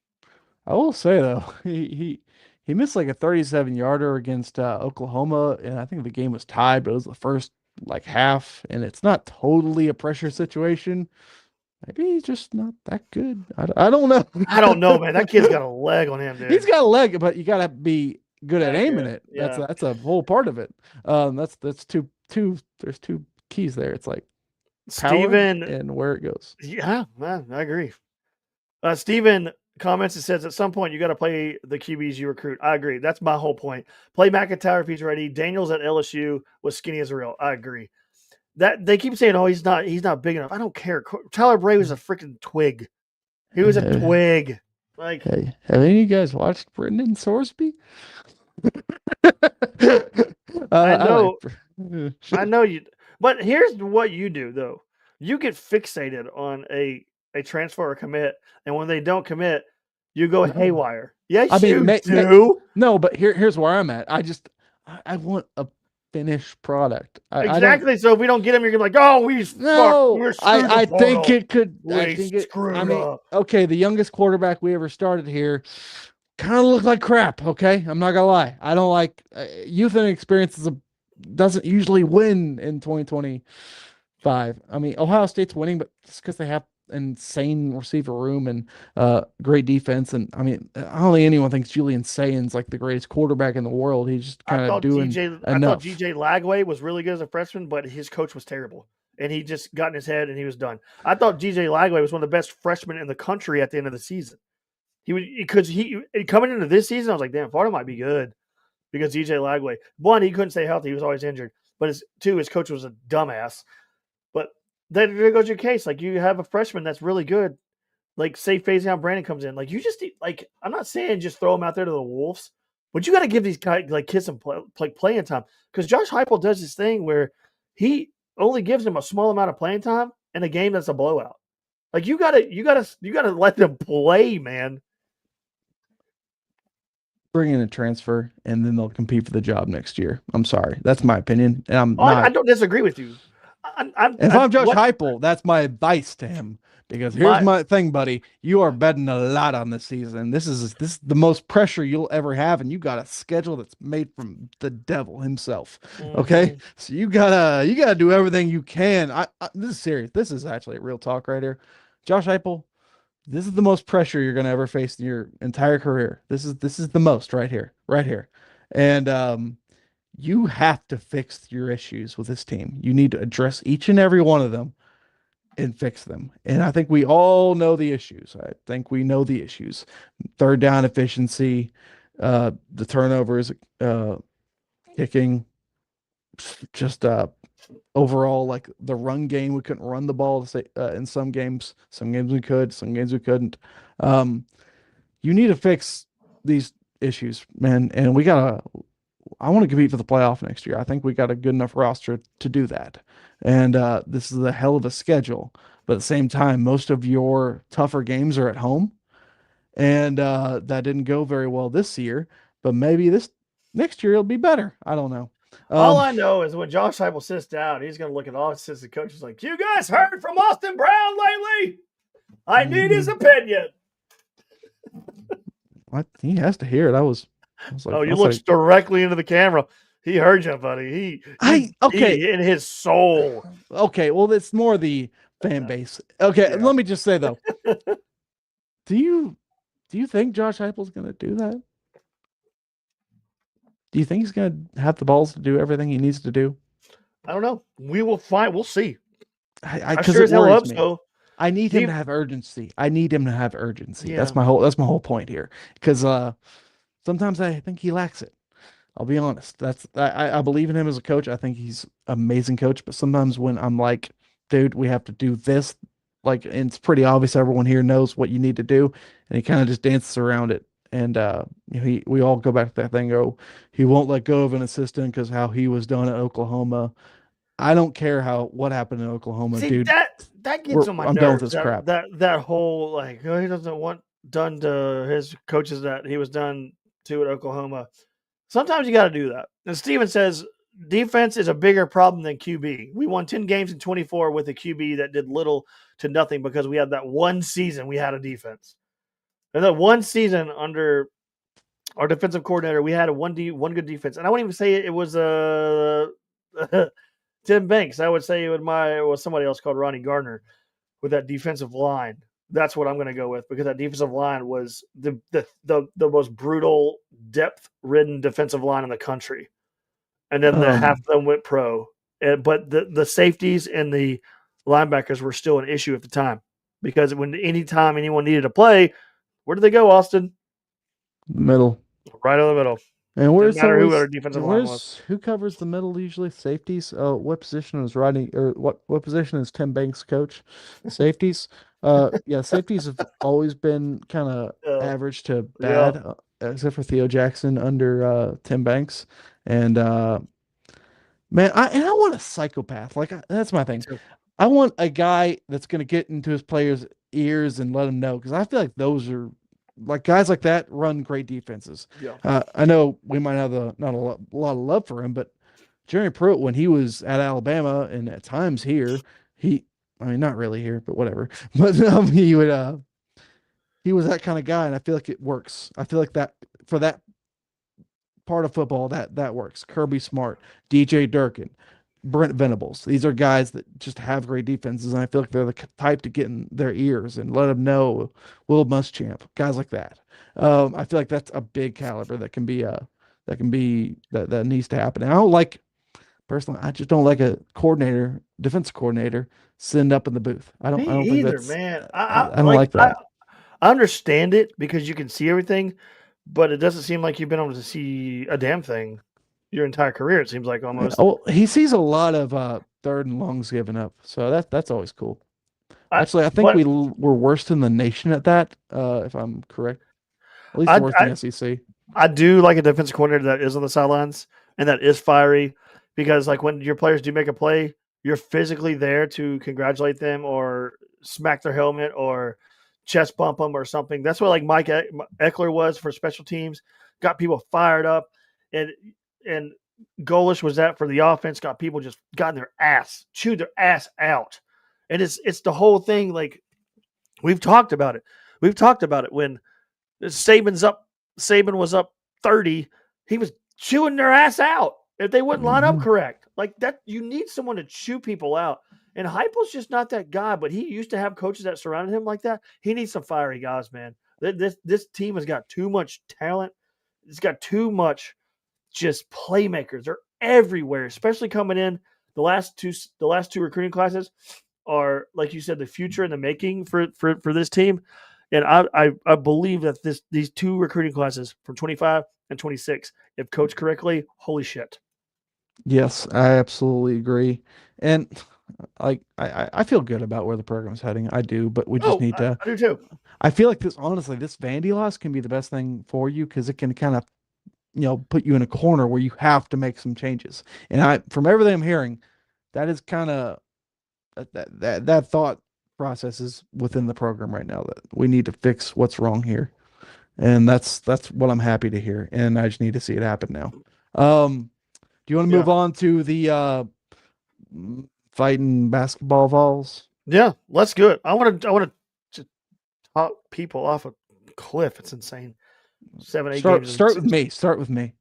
I will say though, he missed like a 37 yarder against Oklahoma, and I think the game was tied, but it was the first like half, and it's not totally a pressure situation. Maybe he's just not that good. I don't know. I don't know, man. That kid's got a leg on him, He's dude. got a leg, but you got to be good at aiming Accurate. it. Yeah. That's a whole part of it. That's two. There's two keys there. It's like power Steven, and where it goes. yeah, man, I agree. Steven comments and says at some point you got to play the QBs you recruit. I agree. That's my whole point. Play McIntyre if he's ready. Daniels at LSU was skinny as a rail. I agree. That they keep saying, oh, he's not big enough. I don't care. Tyler Bray was a freaking twig. He was a Hey, twig. Like have any of you guys watched Brendan Sorsby? I I like. know, I know you. But here's what you do though. You get fixated on a transfer or commit, and when they don't commit, you go No, haywire. I Yes, mean, you do. no, but here's where I'm at. I want a finished product. I don't. Exactly. So if we don't get him, you're gonna be like, oh, we fucked. No, We're screwed the I think portal. it could. I We think it. I screwed mean, up. okay, the youngest quarterback we ever started here kind of looked like crap. Okay, I'm not gonna lie. I don't like youth and experience doesn't usually win in 2025. I mean, Ohio State's winning, but it's because they have insane receiver room and great defense. And I mean, I don't think anyone thinks Julian Sayan's like the greatest quarterback in the world. He's just I kind of thought doing DJ, I thought enough. GJ Lagway was really good as a freshman, but his coach was terrible, and he just got in his head and he was done. I thought GJ Lagway was one of the best freshmen in the country at the end of the season. He would because he coming into this season, I was like, damn, Florida might be good because DJ Lagway. One, he couldn't stay healthy; he was always injured. But his coach was a dumbass. But then there goes your case. Like you have a freshman that's really good. Like say phasing out Brandon comes in. Like you just like I'm not saying just throw him out there to the wolves, but you got to give these guys like kids some playing time because Josh Heupel does this thing where he only gives them a small amount of playing time in a game that's a blowout. Like you gotta let them play, man. Bring in a transfer, and then they'll compete for the job next year. I'm sorry, that's my opinion, and I'm Oh, I not. don't disagree with you. If I'm Josh What Heupel, that's my advice to him. Because here's my my thing, buddy. You are betting a lot on this season. This is the most pressure you'll ever have, and you got a schedule that's made from the devil himself. Okay, mhm. so you gotta do everything you can. This is serious. This is actually real talk right here. Josh Heupel, this is the most pressure you're gonna ever face in your entire career. This is the most right here, and you have to fix your issues with this team. You need to address each and every one of them and fix them. And I think we all know the issues. I think we know the issues. Third down efficiency, the turnovers, kicking, just overall like the run game. We couldn't run the ball to say, in some games. Some games we could, some games we couldn't. Um, you need to fix these issues, man. And we gotta. I want to compete for the playoff next year. I think we got a good enough roster to do that. And this is a hell of a schedule. But at the same time, most of your tougher games are at home. And that didn't go very well this year. But maybe this next year it'll be better. I don't know. All Um, I know is when Josh Heupel sits down, he's going to look at all assistant coaches like, "You guys heard from Austin Brown lately? I need his mhm. opinion." What he has to hear it. I was like, Oh, I you was looked like, directly into the camera. He heard you, buddy. okay, He in his soul. okay. Well, it's more the fan base. Okay, Yeah. let me just say though, do you do you think Josh Heupel's gonna do that? Do you think he's going to have the balls to do everything he needs to do? I don't know. We will find. We'll see. I Because sure it as hell worries hope me. so. I need him to Steve. have urgency. I need him to have urgency. Yeah. That's my whole point here. Because sometimes I think he lacks it. I'll be honest. I believe in him as a coach. I think he's an amazing coach. But sometimes when I'm like, dude, we have to do this, like, and it's pretty obvious everyone here knows what you need to do, and he kind of just dances around it. And we all go back to that thing. Oh, he won't let go of an assistant because how he was done at Oklahoma. I don't care what happened in Oklahoma, See dude. that gets on my I'm done with nerves. this crap. That whole like he doesn't want done to his coaches that he was done to at Oklahoma. Sometimes you got to do that. And Steven says defense is a bigger problem than QB. We won 10 games in 24 with a QB that did little to nothing because we had that one season we had a defense. And that one season under our defensive coordinator, we had one good defense. And I wouldn't even say it was Tim Banks. I would say it was somebody else called Ronnie Gardner with that defensive line. That's what I'm going to go with because that defensive line was the most brutal, depth ridden defensive line in the country. And then the half Um, of them went pro. But the safeties and the linebackers were still an issue at the time because anytime anyone needed to play, where did they go, Austin? Middle. Right in the middle. And Didn't where's matter who always our defensive line was. who covers the middle usually? Safeties. What position is Rodney or what position is Tim Banks coach? Safeties. Yeah, safeties have always been kind of Yeah, average to yeah. bad, except for Theo Jackson under Tim Banks. And man, I want a psychopath. Like that's my Me thing. too. I want a guy that's going to get into his players' ears and let them know because I feel like those are like guys like that run great defenses. Yeah. I know we might have not a lot of love for him, but Jerry Pruitt when he was at Alabama and at times here, I mean not really here, but whatever. But he was that kind of guy, and I feel like it works. I feel like that for that part of football that works. Kirby Smart, DJ Durkin, Brent Venables. These are guys that just have great defenses, and I feel like they're the type to get in their ears and let them know. Will Muschamp, guys like that. I feel like that's a big caliber that needs to happen. And I don't like personally. I just don't like a defense coordinator sitting up in the booth. Me I don't think either, that's. man. I don't like that. I understand it because you can see everything, but it doesn't seem like you've been able to see a damn thing your entire career. It seems like Yeah, almost. well, he sees a lot of third and longs given up, so that's always cool. I Actually, I think but were worst in the nation at that, if I'm correct. At least I, worse I than SEC. I do like a defensive coordinator that is on the sidelines and that is fiery because like when your players do make a play, you're physically there to congratulate them or smack their helmet or chest bump them or something. That's what like Mike Eckler was for special teams, got people fired up, and and Golish was that for the offense, got people just gotten their ass, chewed their ass out, and it's the whole thing. Like we've talked about it, when Saban's up. Saban was up 30. He was chewing their ass out if they wouldn't line up Mhm. correct. Like that, you need someone to chew people out. And Heupel's just not that guy, but he used to have coaches that surrounded him like that. He needs some fiery guys, man. This team has got too much talent. It's got too much just playmakers. They're everywhere, especially coming in the last two recruiting classes are, like you said, the future in the making for this team. And I believe that these two recruiting classes from 25 and 26, if coached correctly, holy shit. Yes, I absolutely agree. And like I feel good about where the program's heading. I do, but we just Oh, need to I do too. I feel like this honestly, this Vandy loss can be the best thing for you because it can kind of, put you in a corner where you have to make some changes. And from everything I'm hearing, that is kind of that thought process is within the program right now that we need to fix what's wrong here. And that's what I'm happy to hear. And I just need to see it happen now. Do you want to Yeah. move on to the fighting basketball balls? Yeah, let's do it. I want to top people off a cliff. It's insane. 7, 8 Start games in start with 6. me. Start with me.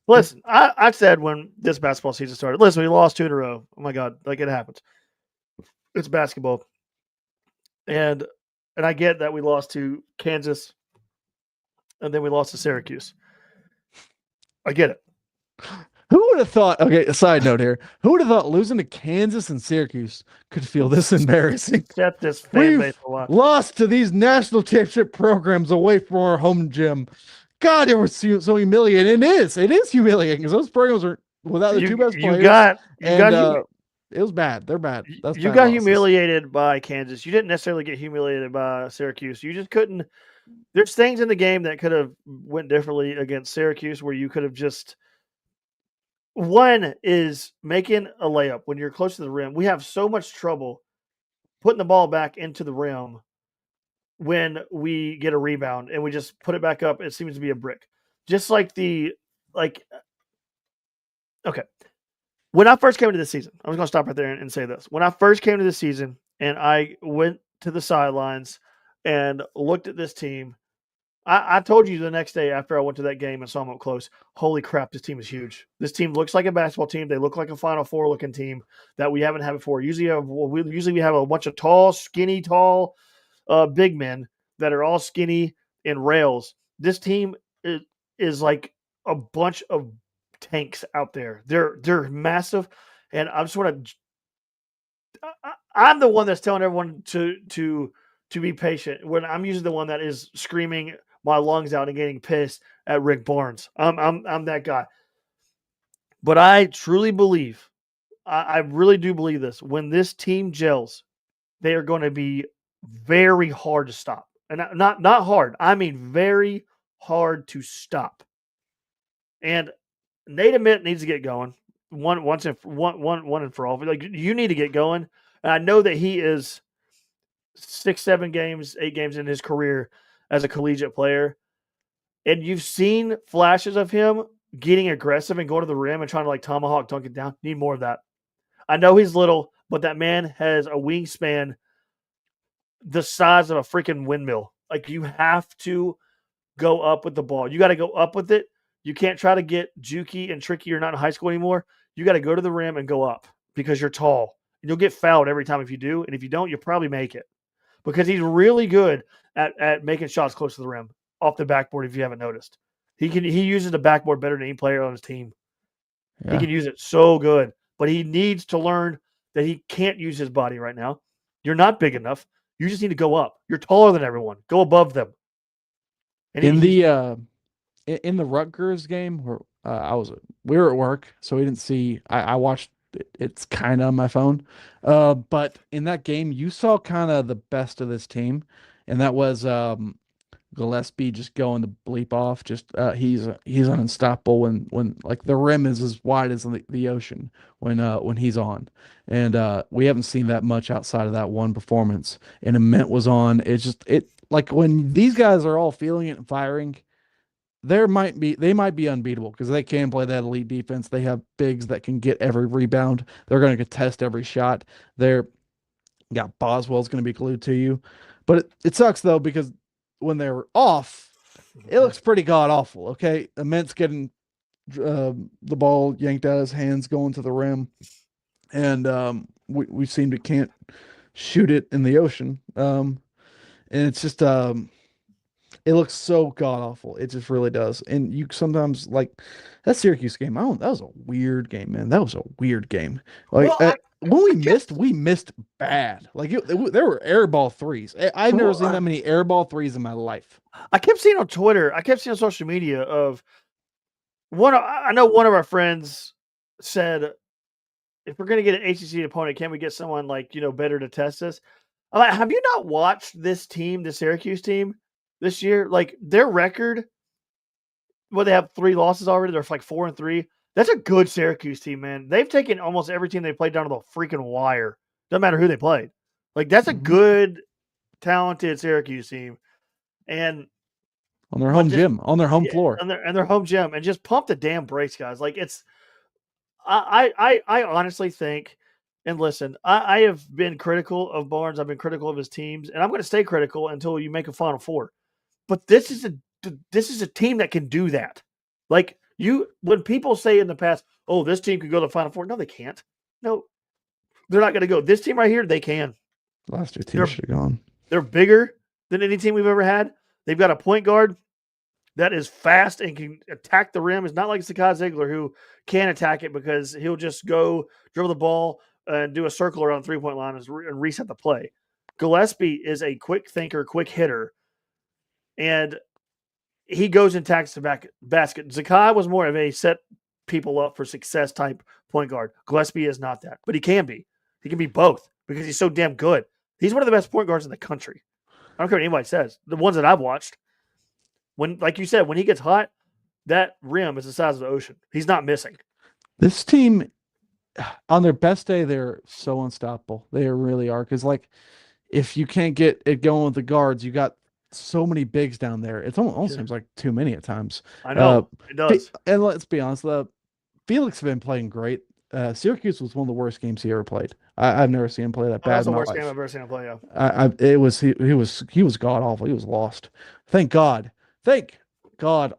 Listen, I said when this basketball season started, listen, we lost 2 in a row. Oh my God, like it happens. It's basketball. And I get that we lost to Kansas and then we lost to Syracuse. I get it. Who would have thought? Okay, a side note here. Who would have thought losing to Kansas and Syracuse could feel this embarrassing? Set this fan base We've a lot. lost to these national championship programs away from our home gym. God, it was so humiliating. It is humiliating because those programs are without the two best You players, got and it was bad. They're bad. That's you bad got losses. humiliated by Kansas. You didn't necessarily get humiliated by Syracuse. You just couldn't. There's things in the game that could have went differently against Syracuse where you could have just. One is making a layup when you're close to the rim. We have so much trouble putting the ball back into the rim when we get a rebound and we just put it back up. It seems to be a brick. Just like like okay. When I first came to this season, I was going to stop right there and say this. When I first came to this season and I went to the sidelines and looked at this team, I told you the next day after I went to that game and saw them up close, holy crap, this team is huge. This team looks like a basketball team. They look like a Final Four looking team that we haven't had before. Usually we have a bunch of tall, skinny, big men that are all skinny and rails. This team is like a bunch of tanks out there. They're massive, and I just want to. I'm the one that's telling everyone to be patient when I'm usually the one that is screaming my lungs out and getting pissed at Rick Barnes. I'm that guy. But I truly believe, I really do believe this. When this team gels, they are going to be very hard to stop, and not hard. I mean very hard to stop. And Nate Ament needs to get going one and for all. Like you need to get going. And I know that he is 6, 7 games, 8 games in his career as a collegiate player, and you've seen flashes of him getting aggressive and going to the rim and trying to like tomahawk dunk it down. Need more of that. I know he's little, but that man has a wingspan the size of a freaking windmill. Like you have to go up with the ball. You got to go up with it. You can't try to get jukey and tricky. You're not in high school anymore. You got to go to the rim and go up because you're tall. And you'll get fouled every time if you do. And if you don't, you'll probably make it because he's really good at making shots close to the rim off the backboard. If you haven't noticed, he uses the backboard better than any player on his team. He Yeah. can use it so good, but he needs to learn that he can't use his body right now. You're not big enough. You just need to go up. You're taller than everyone. Go above them. And In the Rutgers game where we were at work, so we didn't see. I watched it, it's kind of on my phone, but in that game you saw kind of the best of this team, and that was Gillespie just going to bleep off. Just he's unstoppable when like the rim is as wide as the ocean when he's on, and we haven't seen that much outside of that one performance. And Ament was on. It's just it like when these guys are all feeling it and firing, they might be unbeatable because they can play that elite defense. They have bigs that can get every rebound. They're going to contest every shot. They're got Boswell's going to be glued to you, but it sucks though because when they're off, it looks pretty god awful. Okay, Immense getting the ball yanked out of his hands, going to the rim, and we seem to can't shoot it in the ocean. And it's just it looks so god awful. It just really does. And you sometimes like that Syracuse game. I don't. That was a weird game, man. That was a weird game. Like well, when we missed bad. Like there were airball threes. I've never seen that many airball threes in my life. I kept seeing on Twitter. I kept seeing on social media of one. I know one of our friends said, "If we're going to get an ACC opponent, can't we get someone like better to test us?" I'm like, have you not watched this team, the Syracuse team, this year? Like their record, well, they have 3 losses already. They're like 4-3. That's a good Syracuse team, man. They've taken almost every team they played down to the freaking wire. Doesn't matter who they played. Like that's a good, talented Syracuse team, and on their home gym, on their home floor, and their home gym, and just pump the damn brakes, guys. Like it's, I honestly think. And listen, I have been critical of Barnes. I've been critical of his teams, and I'm going to stay critical until you make a Final Four. But this is a team that can do that. Like when people say in the past, "Oh, this team could go to the Final Four," no, they can't. No, they're not going to go. This team right here, they can. Last 2 teams should have gone. They're bigger than any team we've ever had. They've got a point guard that is fast and can attack the rim. It's not like Sakai Ziegler who can't attack it because he'll just go dribble the ball and do a circle around the 3-point line and reset the play. Gillespie is a quick thinker, quick hitter, and he goes and attacks the basket. Zakai was more of a set people up for success type point guard. Gillespie is not that, but he can be. He can be both because he's so damn good. He's one of the best point guards in the country. I don't care what anybody says. The ones that I've watched, when, like you said, when he gets hot, that rim is the size of the ocean. He's not missing. This team, on their best day, they're so unstoppable. They really are. Because, like, if you can't get it going with the guards, you got so many bigs down there. It almost seems like too many at times. I know. It does. And let's be honest, Felix has been playing great. Syracuse was one of the worst games he ever played. I've never seen him play that bad. That's the worst game I've ever seen him play. Yeah. He was god awful. He was lost. Thank God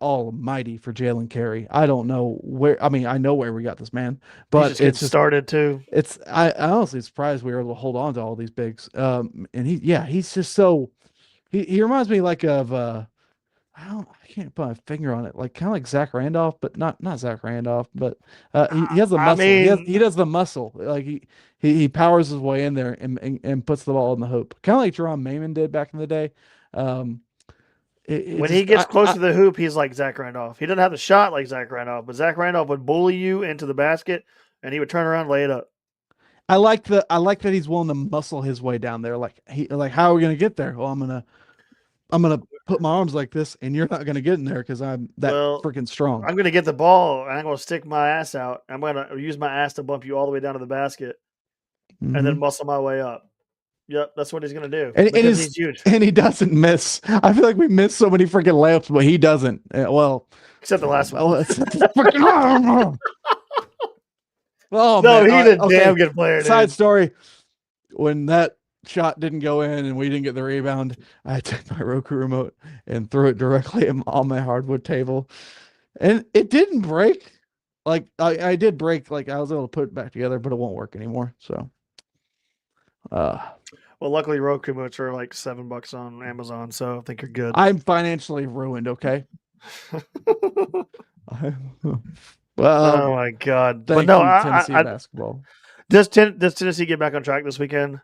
Almighty for Jalen Carey. I don't know where. I mean, I know where we got this man, but it's just started too. I honestly surprised we were able to hold on to all these bigs. And he's just so. He reminds me like of I can't put my finger on it. Like kind of like Zach Randolph, but not Zach Randolph, but he has the muscle. He does the muscle. Like he powers his way in there and puts the ball in the hoop. Kind of like Jerome Mayman did back in the day. When he gets close to the hoop, he's like Zach Randolph. He doesn't have the shot like Zach Randolph, but Zach Randolph would bully you into the basket, and he would turn around and lay it up. I like that he's willing to muscle his way down there. Like how are we gonna get there? Well, I'm gonna put my arms like this, and you're not gonna get in there because I'm that freaking strong. I'm gonna get the ball, and I'm gonna stick my ass out. I'm gonna use my ass to bump you all the way down to the basket, and then muscle my way up. Yep, that's what he's gonna do. And he's huge, and he doesn't miss. I feel like we miss so many freaking layups, but he doesn't. Well, except the last one. Oh no, he's a damn good player. Side story: when that shot didn't go in and we didn't get the rebound, I took my Roku remote and threw it directly on my hardwood table, and it didn't break. Like I did break. Like I was able to put it back together, but it won't work anymore. So, well, luckily Roku remotes are like $7 on Amazon, so I think you're good. I'm financially ruined. Okay. Well, oh my God! But no, Tennessee basketball. Does Tennessee get back on track this weekend?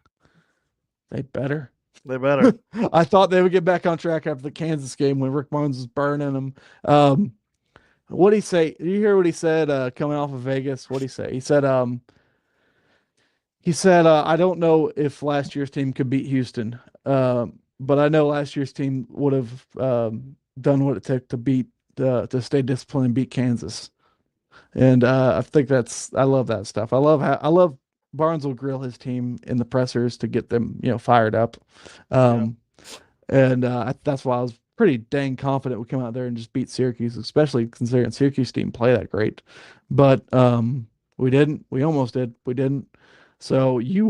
They better. They better. I thought they would get back on track after the Kansas game when Rick Barnes was burning them. Um, what did he say? Did you hear what he said coming off of Vegas? What did he say? He said, I don't know if last year's team could beat Houston, but I know last year's team would have done what it took to beat to stay disciplined and beat Kansas. And I think I love that stuff. I love Barnes will grill his team in the pressers to get them, fired up. Yeah. Um, and that's why I was pretty dang confident we come out there and just beat Syracuse, especially considering Syracuse didn't play that great. But we didn't. We almost did. We didn't. So you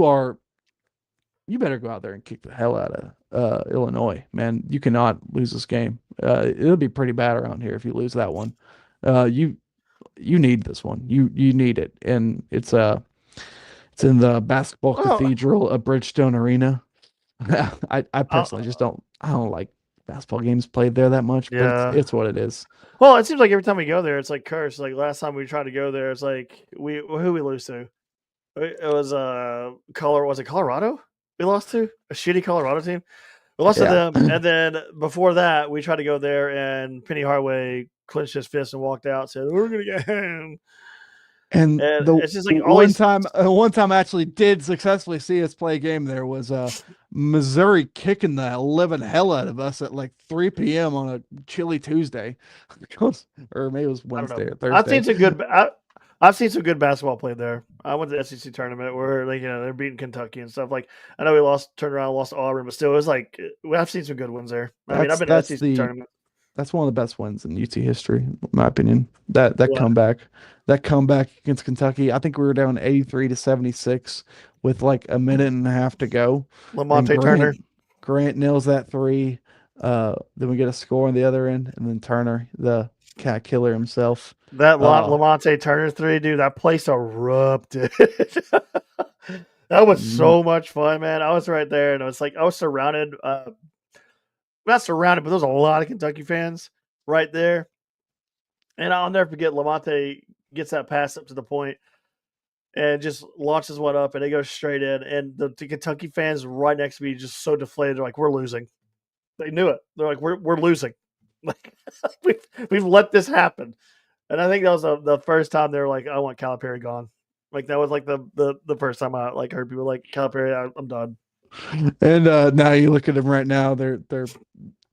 better go out there and kick the hell out of Illinois, man. You cannot lose this game. It'll be pretty bad around here if you lose that one. You need this one. You need it, and it's in the basketball Well, cathedral of Bridgestone Arena. I uh, personally just don't like basketball games played there that much, but yeah. it's what it is. Well, it seems like every time we go there, it's like cursed. Like last time we tried to go there, it's like who we lose to. It was Was it Colorado? We lost to a shitty Colorado team. We lost to Yeah. them, and then before that, we tried to go there, and Penny Hardaway clenched his fist and walked out. Said, "We're gonna get him." And And the it's just like one always. time, I actually did successfully see us play a game there was Missouri kicking the living hell out of us at like 3 p.m. on a chilly Tuesday, or maybe it was I don't Wednesday know. or Thursday. I've seen some good basketball played there. I went to the SEC tournament where like they're beating Kentucky and stuff. Like I know we turned around, lost to Auburn, but still it was like I've seen some good ones there. I mean, I've That's been to that's SEC the tournament. that's one of the best wins in UT history, in my opinion. That What? comeback, that comeback against Kentucky. I think we were down 83-76 with like a minute and a half to go, and Lamonte Turner. Grant nails that three. Then we get a score on the other end, and then Turner, the cat killer himself. That Uh, Lamonte Turner three, dude, that place erupted. That was mm, so much fun, man. I was right there, and I was like, I was surrounded, not surrounded, but there was a lot of Kentucky fans right there. And I'll never forget Lamonte gets that pass up to the point and just launches one up, and it goes straight in. And the Kentucky fans right next to me just so deflated, they're like, "We're losing." They knew it. They're like, "We're losing." Like we've let this happen. And I think that was the first time they were like, "I want Calipari gone." Like that was like the first time I like heard people like Calipari. I'm done. and now you look at them right now. They're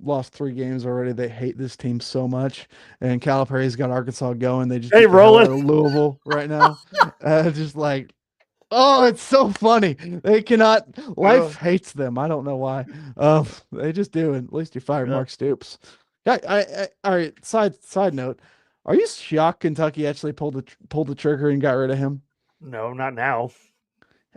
lost 3 games already. They hate this team so much. And Calipari's got Arkansas going. They just Hey, beat the hell out Roland. of Louisville right now. Just like, oh, it's so funny. They cannot. Life hates them. I don't know why. They just do. And at least you fired Yeah. Mark Stoops. Yeah. All right. Side note. Are you shocked Kentucky actually pulled the trigger and got rid of him? No, not now.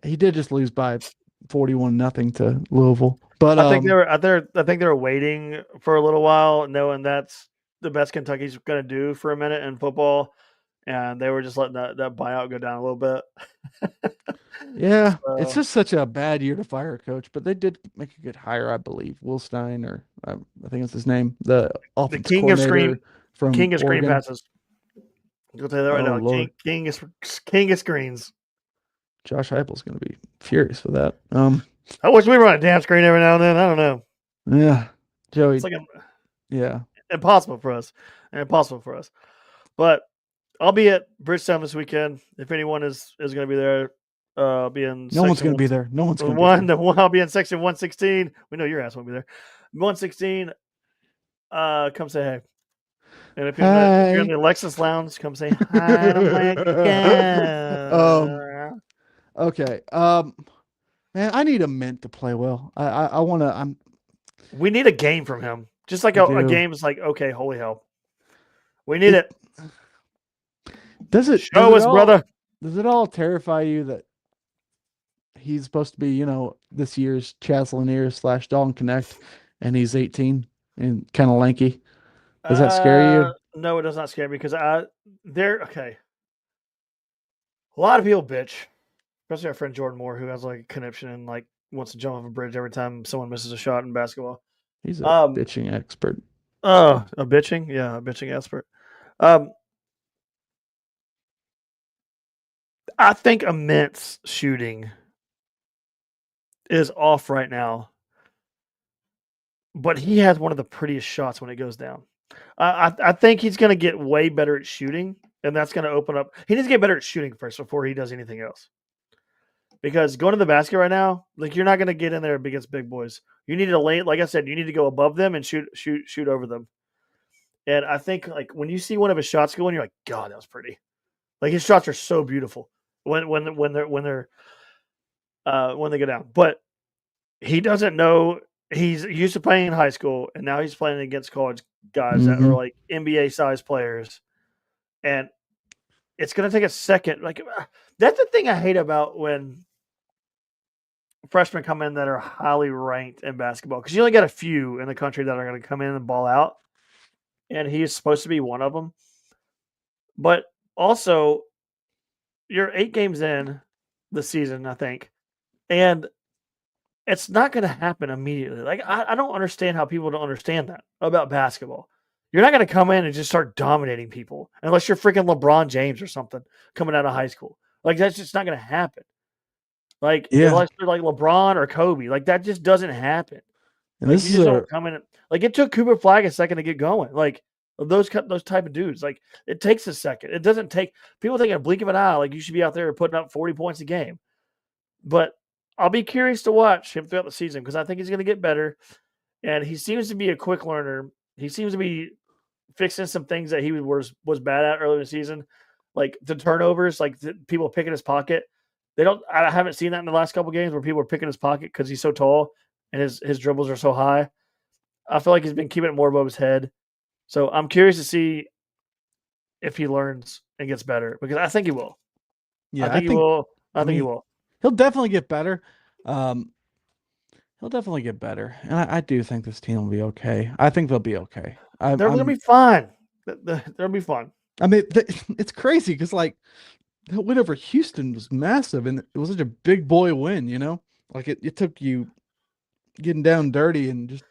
He did just lose by 41-0 to Louisville. But I think they were waiting for a little while, knowing that's the best Kentucky's going to do for a minute in football, and they were just letting that buyout go down a little bit. yeah, it's So just such a bad year to fire a coach, but they did make a good hire, I believe. Will Stein, or I think it's his name, the the offense coordinator from king of screen Oregon. passes. I'll tell you that right Oh now. Lord, King of screens. Josh Heupel's going to be furious for that. I wish we run a damn screen every now and then. I don't know. Yeah, It's Joey. like Yeah, impossible for us. Impossible for us. But I'll be at Bridgetown this weekend. If anyone is going to be there, I'll be in no one's section going to one. be there. No one's going to be One, there. the one I'll be in section 116. We know your ass won't be there. 116. Come say hey. And if you're in Hey. the Lexus Lounge, come say hi to my um. guy. Okay. Man, I need a mint to play well. I want to. We need a game from him. Just like We a do. game is like, okay, holy hell. We need It it. does Show us, brother. it all terrify you that he's supposed to be, this year's Chaz Lanier / Dalton Connect, and he's 18 and kind of lanky? Does that scare you? No, it does not scare me because they're okay. A lot of people bitch, especially our friend Jordan Moore, who has like a conniption and like wants to jump off a bridge every time someone misses a shot in basketball. He's a Um, bitching expert. a bitching, yeah, a bitching expert. Um, I think Immense shooting is off right now. but he has one of the prettiest shots when it goes down. I think he's going to get way better at shooting, and that's going to open up. He needs to get better at shooting first before he does anything else. Because going to the basket right now, like you're not going to get in there against big boys. You need to lay, like I said, you need to go above them and shoot over them. And I think like when you see one of his shots go in, you're like, God, that was pretty. Like his shots are so beautiful when they go down. But he doesn't know. He's used to playing in high school, and now he's playing against college guys that are like NBA size players, and it's going to take a second. Like that's the thing I hate about when freshmen come in that are highly ranked in basketball, because you only got a few in the country that are going to come in and ball out, and he's supposed to be one of them. But also, you're 8 games in the season, I think, and it's not going to happen immediately. Like I don't understand how people don't understand that about basketball. You're not going to come in and just start dominating people unless you're freaking LeBron James or something coming out of high school. Like that's just not going to happen. Like unless you're like LeBron or Kobe, like that just doesn't happen. And Like this you is just don't come in. Like it took Cooper Flag a second to get going. Like those type of dudes, like it takes a second. It doesn't take. People think a blink of an eye, like you should be out there putting up 40 points a game. But I'll be curious to watch him throughout the season because I think he's going to get better. And he seems to be a quick learner. He seems to be fixing some things that he was bad at earlier in the season, like the turnovers, like people picking his pocket. I haven't seen that in the last couple games where people are picking his pocket because he's so tall and his dribbles are so high. I feel like he's been keeping it more above his head. So I'm curious to see if he learns and gets better because I think he will. Yeah, I think he will. I think he will. He'll definitely get better. He'll definitely get better, and I do think this team will be okay. I think they'll be okay. They're going to be fine. They'll be fun. I mean, it's crazy because like that win over Houston was massive, and it was such a big boy win. You know, like it took you getting down dirty and just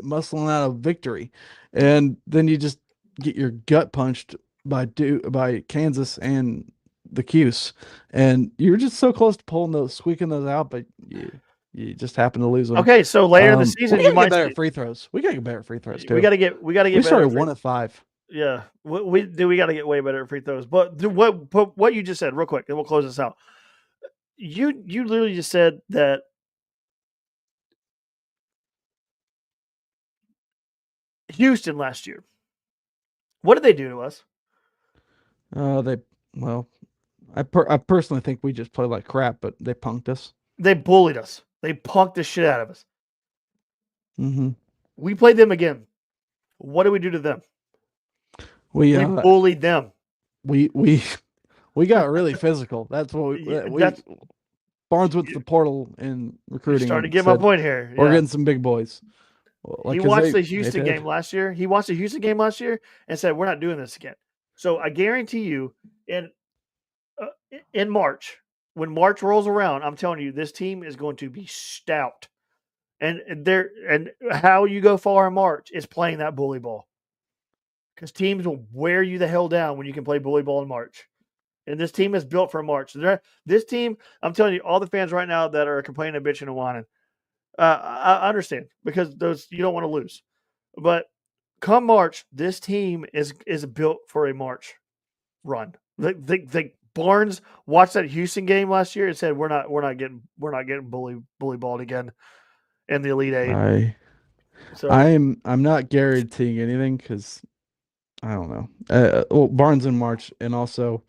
muscling out a victory, and then you just get your gut punched by Kansas and the Cuse, and you were just so close to squeaking those out, but you just happen to lose them. Okay, so later in the season, we gotta get better at free throws. We gotta get better at free throws too. We gotta get. We better. Started 1 of 5. Yeah, we got to get way better at free throws. But what you just said, real quick, and we'll close this out. You literally just said that Houston last year. What did they do to us? I personally think we just played like crap, but they punked us. They bullied us. They punked the shit out of us. Mm-hmm. We played them again. What did we do to them? We bullied them. We got really physical. That's what Barnes went to the portal in recruiting. Starting to get my point here. We're getting some big boys. He watched the Houston game last year. He watched the Houston game last year and said, "We're not doing this again." So I guarantee you, in March, when March rolls around, I'm telling you, this team is going to be stout. And how you go far in March is playing that bully ball. Because teams will wear you the hell down when you can play bully ball in March. And this team is built for March. This team, I'm telling you, all the fans right now that are complaining and bitching and whining, I understand because you don't want to lose. But come March, this team is built for a March run. The Barnes watched that Houston game last year and said, "We're not getting bully balled again in the Elite Eight." I'm not guaranteeing anything because I don't know. Barnes in March, and also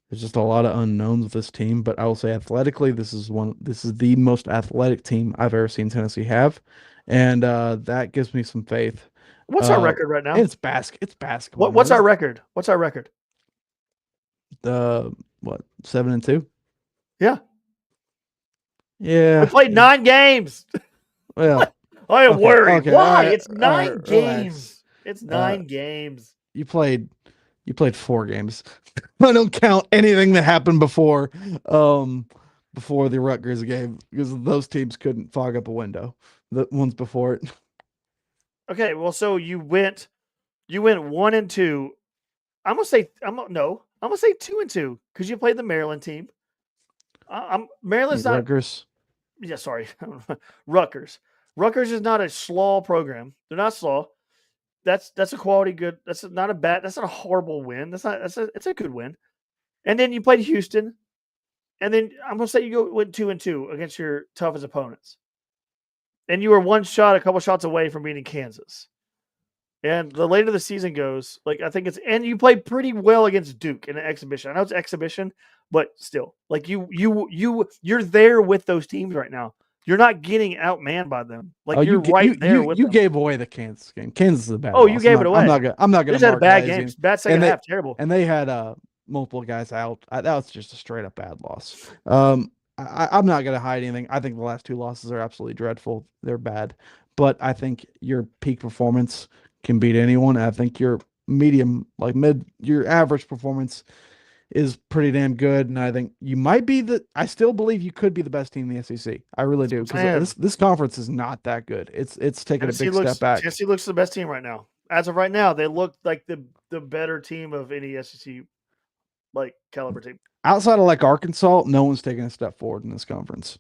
there's just a lot of unknowns with this team. But I will say athletically, this is the most athletic team I've ever seen Tennessee have, and that gives me some faith. What's our record right now? It's basketball. What's our record? What's our record? 7-2? Yeah. Yeah. We played 9 games. Well, I am worried. Okay, why? right, It's 9 games. Relax. It's 9 games. You played 4 games. I don't count anything that happened before the Rutgers game because those teams couldn't fog up a window. The ones before it. Okay, well, so you went 1-2. I'm gonna say 2-2 because you played the Maryland team. Maryland's not Rutgers. Yeah, sorry, Rutgers. Rutgers is not a slaw program. They're not slaw. That's a quality good. That's not a bad. That's not a horrible win. It's a good win. And then you played Houston, and then I'm gonna say you went 2-2 against your toughest opponents, and you were a couple shots away from beating Kansas. And the later the season goes, like I think and you played pretty well against Duke in an exhibition. I know it's exhibition, but still, like you're there with those teams right now. You're not getting outmanned by them. Like you're right there with them. You gave away the Kansas game. Kansas is a bad. Oh, you gave it away. I'm not gonna. They had a bad game. Bad second half. Terrible. And they had multiple guys out. That was just a straight up bad loss. I'm not gonna hide anything. I think the last 2 losses are absolutely dreadful. They're bad, but I think your peak performance can beat anyone. I think your medium, like your average performance is pretty damn good, and I think you might be I still believe you could be the best team in the SEC. I really do, because this conference is not that good. It's taking a big step back. Tennessee looks the best team right now. As of right now, they look like the better team of any SEC like caliber team. Outside of like Arkansas, no one's taking a step forward in this conference.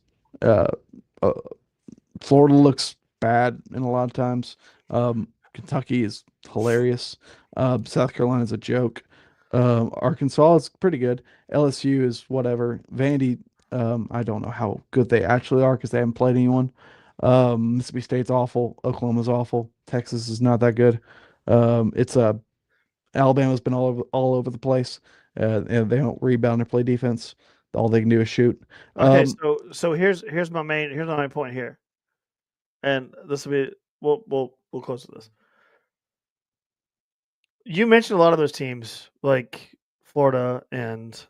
Florida looks bad in a lot of times. Kentucky is hilarious. South Carolina is a joke. Arkansas is pretty good. LSU is whatever. Vandy, I don't know how good they actually are because they haven't played anyone. Mississippi State's awful. Oklahoma's awful. Texas is not that good. Alabama's been all over the place. And they don't rebound or play defense. All they can do is shoot. Okay, so here's my main point here, and this will be we'll close with this. You mentioned a lot of those teams like Florida and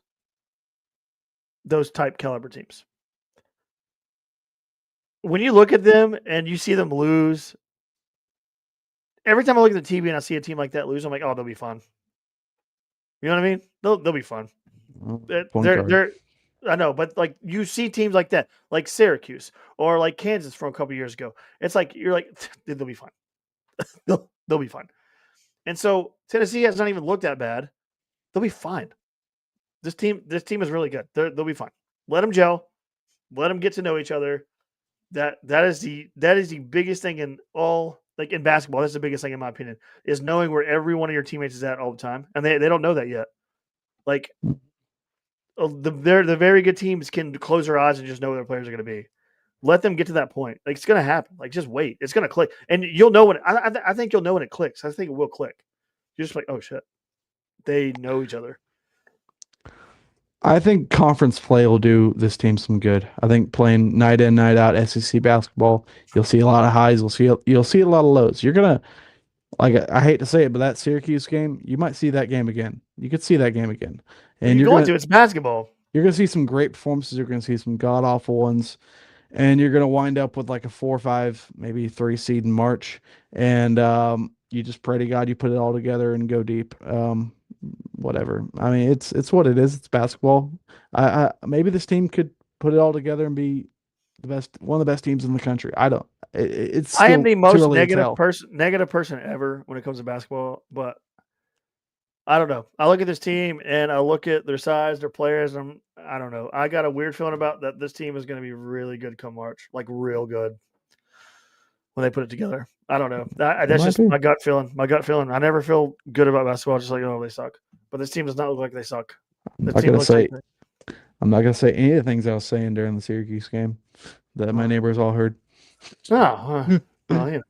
those type caliber teams. When you look at them and you see them lose, every time I look at the TV and I see a team like that lose, I'm like, oh, they'll be fun. You know what I mean? They'll be fun. They're I know, but like you see teams like that, like Syracuse or like Kansas from a couple years ago. It's like you're like, they'll be fun. they'll be fun. And so Tennessee has not even looked that bad. They'll be fine. This team is really good. They'll be fine. Let them gel. Let them get to know each other. That is the biggest thing in all, like in basketball. That's the biggest thing in my opinion, is knowing where every one of your teammates is at all the time, and they don't know that yet. Like the very good teams can close their eyes and just know where their players are going to be. Let them get to that point. Like it's going to happen. Like just wait. It's going to click, and you'll know when. I think you'll know when it clicks. I think it will click. You're just like, oh shit, they know each other. I think conference play will do this team some good. I think playing night in, night out SEC basketball, you'll see a lot of highs. You'll see a lot of lows. You're gonna, like, I hate to say it, but that Syracuse game, you might see that game again. You could see that game again, and you're going to. It's basketball. You're gonna see some great performances. You're gonna see some god awful ones, and you're gonna wind up with like a 4 or 5, maybe 3 seed in March, and you just pray to God you put it all together and go deep. Whatever. I mean, it's what it is. It's basketball. I maybe this team could put it all together and be one of the best teams in the country. I don't. It's. I am the most negative person ever when it comes to basketball, but I don't know. I look at this team and I look at their size, their players, and I don't know. I got a weird feeling about that. This team is going to be really good come March, like real good when they put it together. I don't know. That's just my gut feeling. My gut feeling. I never feel good about basketball. Just like, oh, they suck. But this team does not look like they suck. I'm not gonna say any of the things I was saying during the Syracuse game that my neighbors all heard. Oh, well, you know.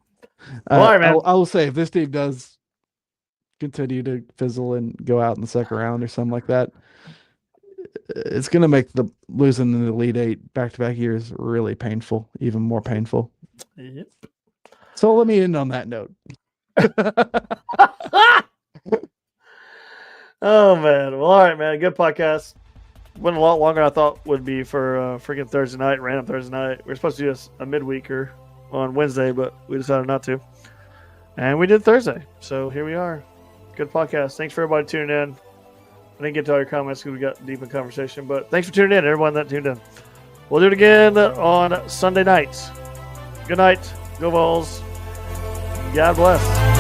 All right, man. I will say if this team does continue to fizzle and go out in the second round or something like that, it's gonna make the losing in the Elite Eight back-to-back years really painful, even more painful. Yep. So let me end on that note. Oh man! Well, all right, man. Good podcast. Went a lot longer than I thought would be for freaking Thursday night, random Thursday night. We were supposed to do a midweeker on Wednesday, but we decided not to, and we did Thursday. So here we are. Good podcast. Thanks for everybody tuning in. I didn't get to all your comments because we got deep in conversation, but thanks for tuning in, everyone that tuned in. We'll do it again on Sunday nights. Good night. Go Vols. God bless.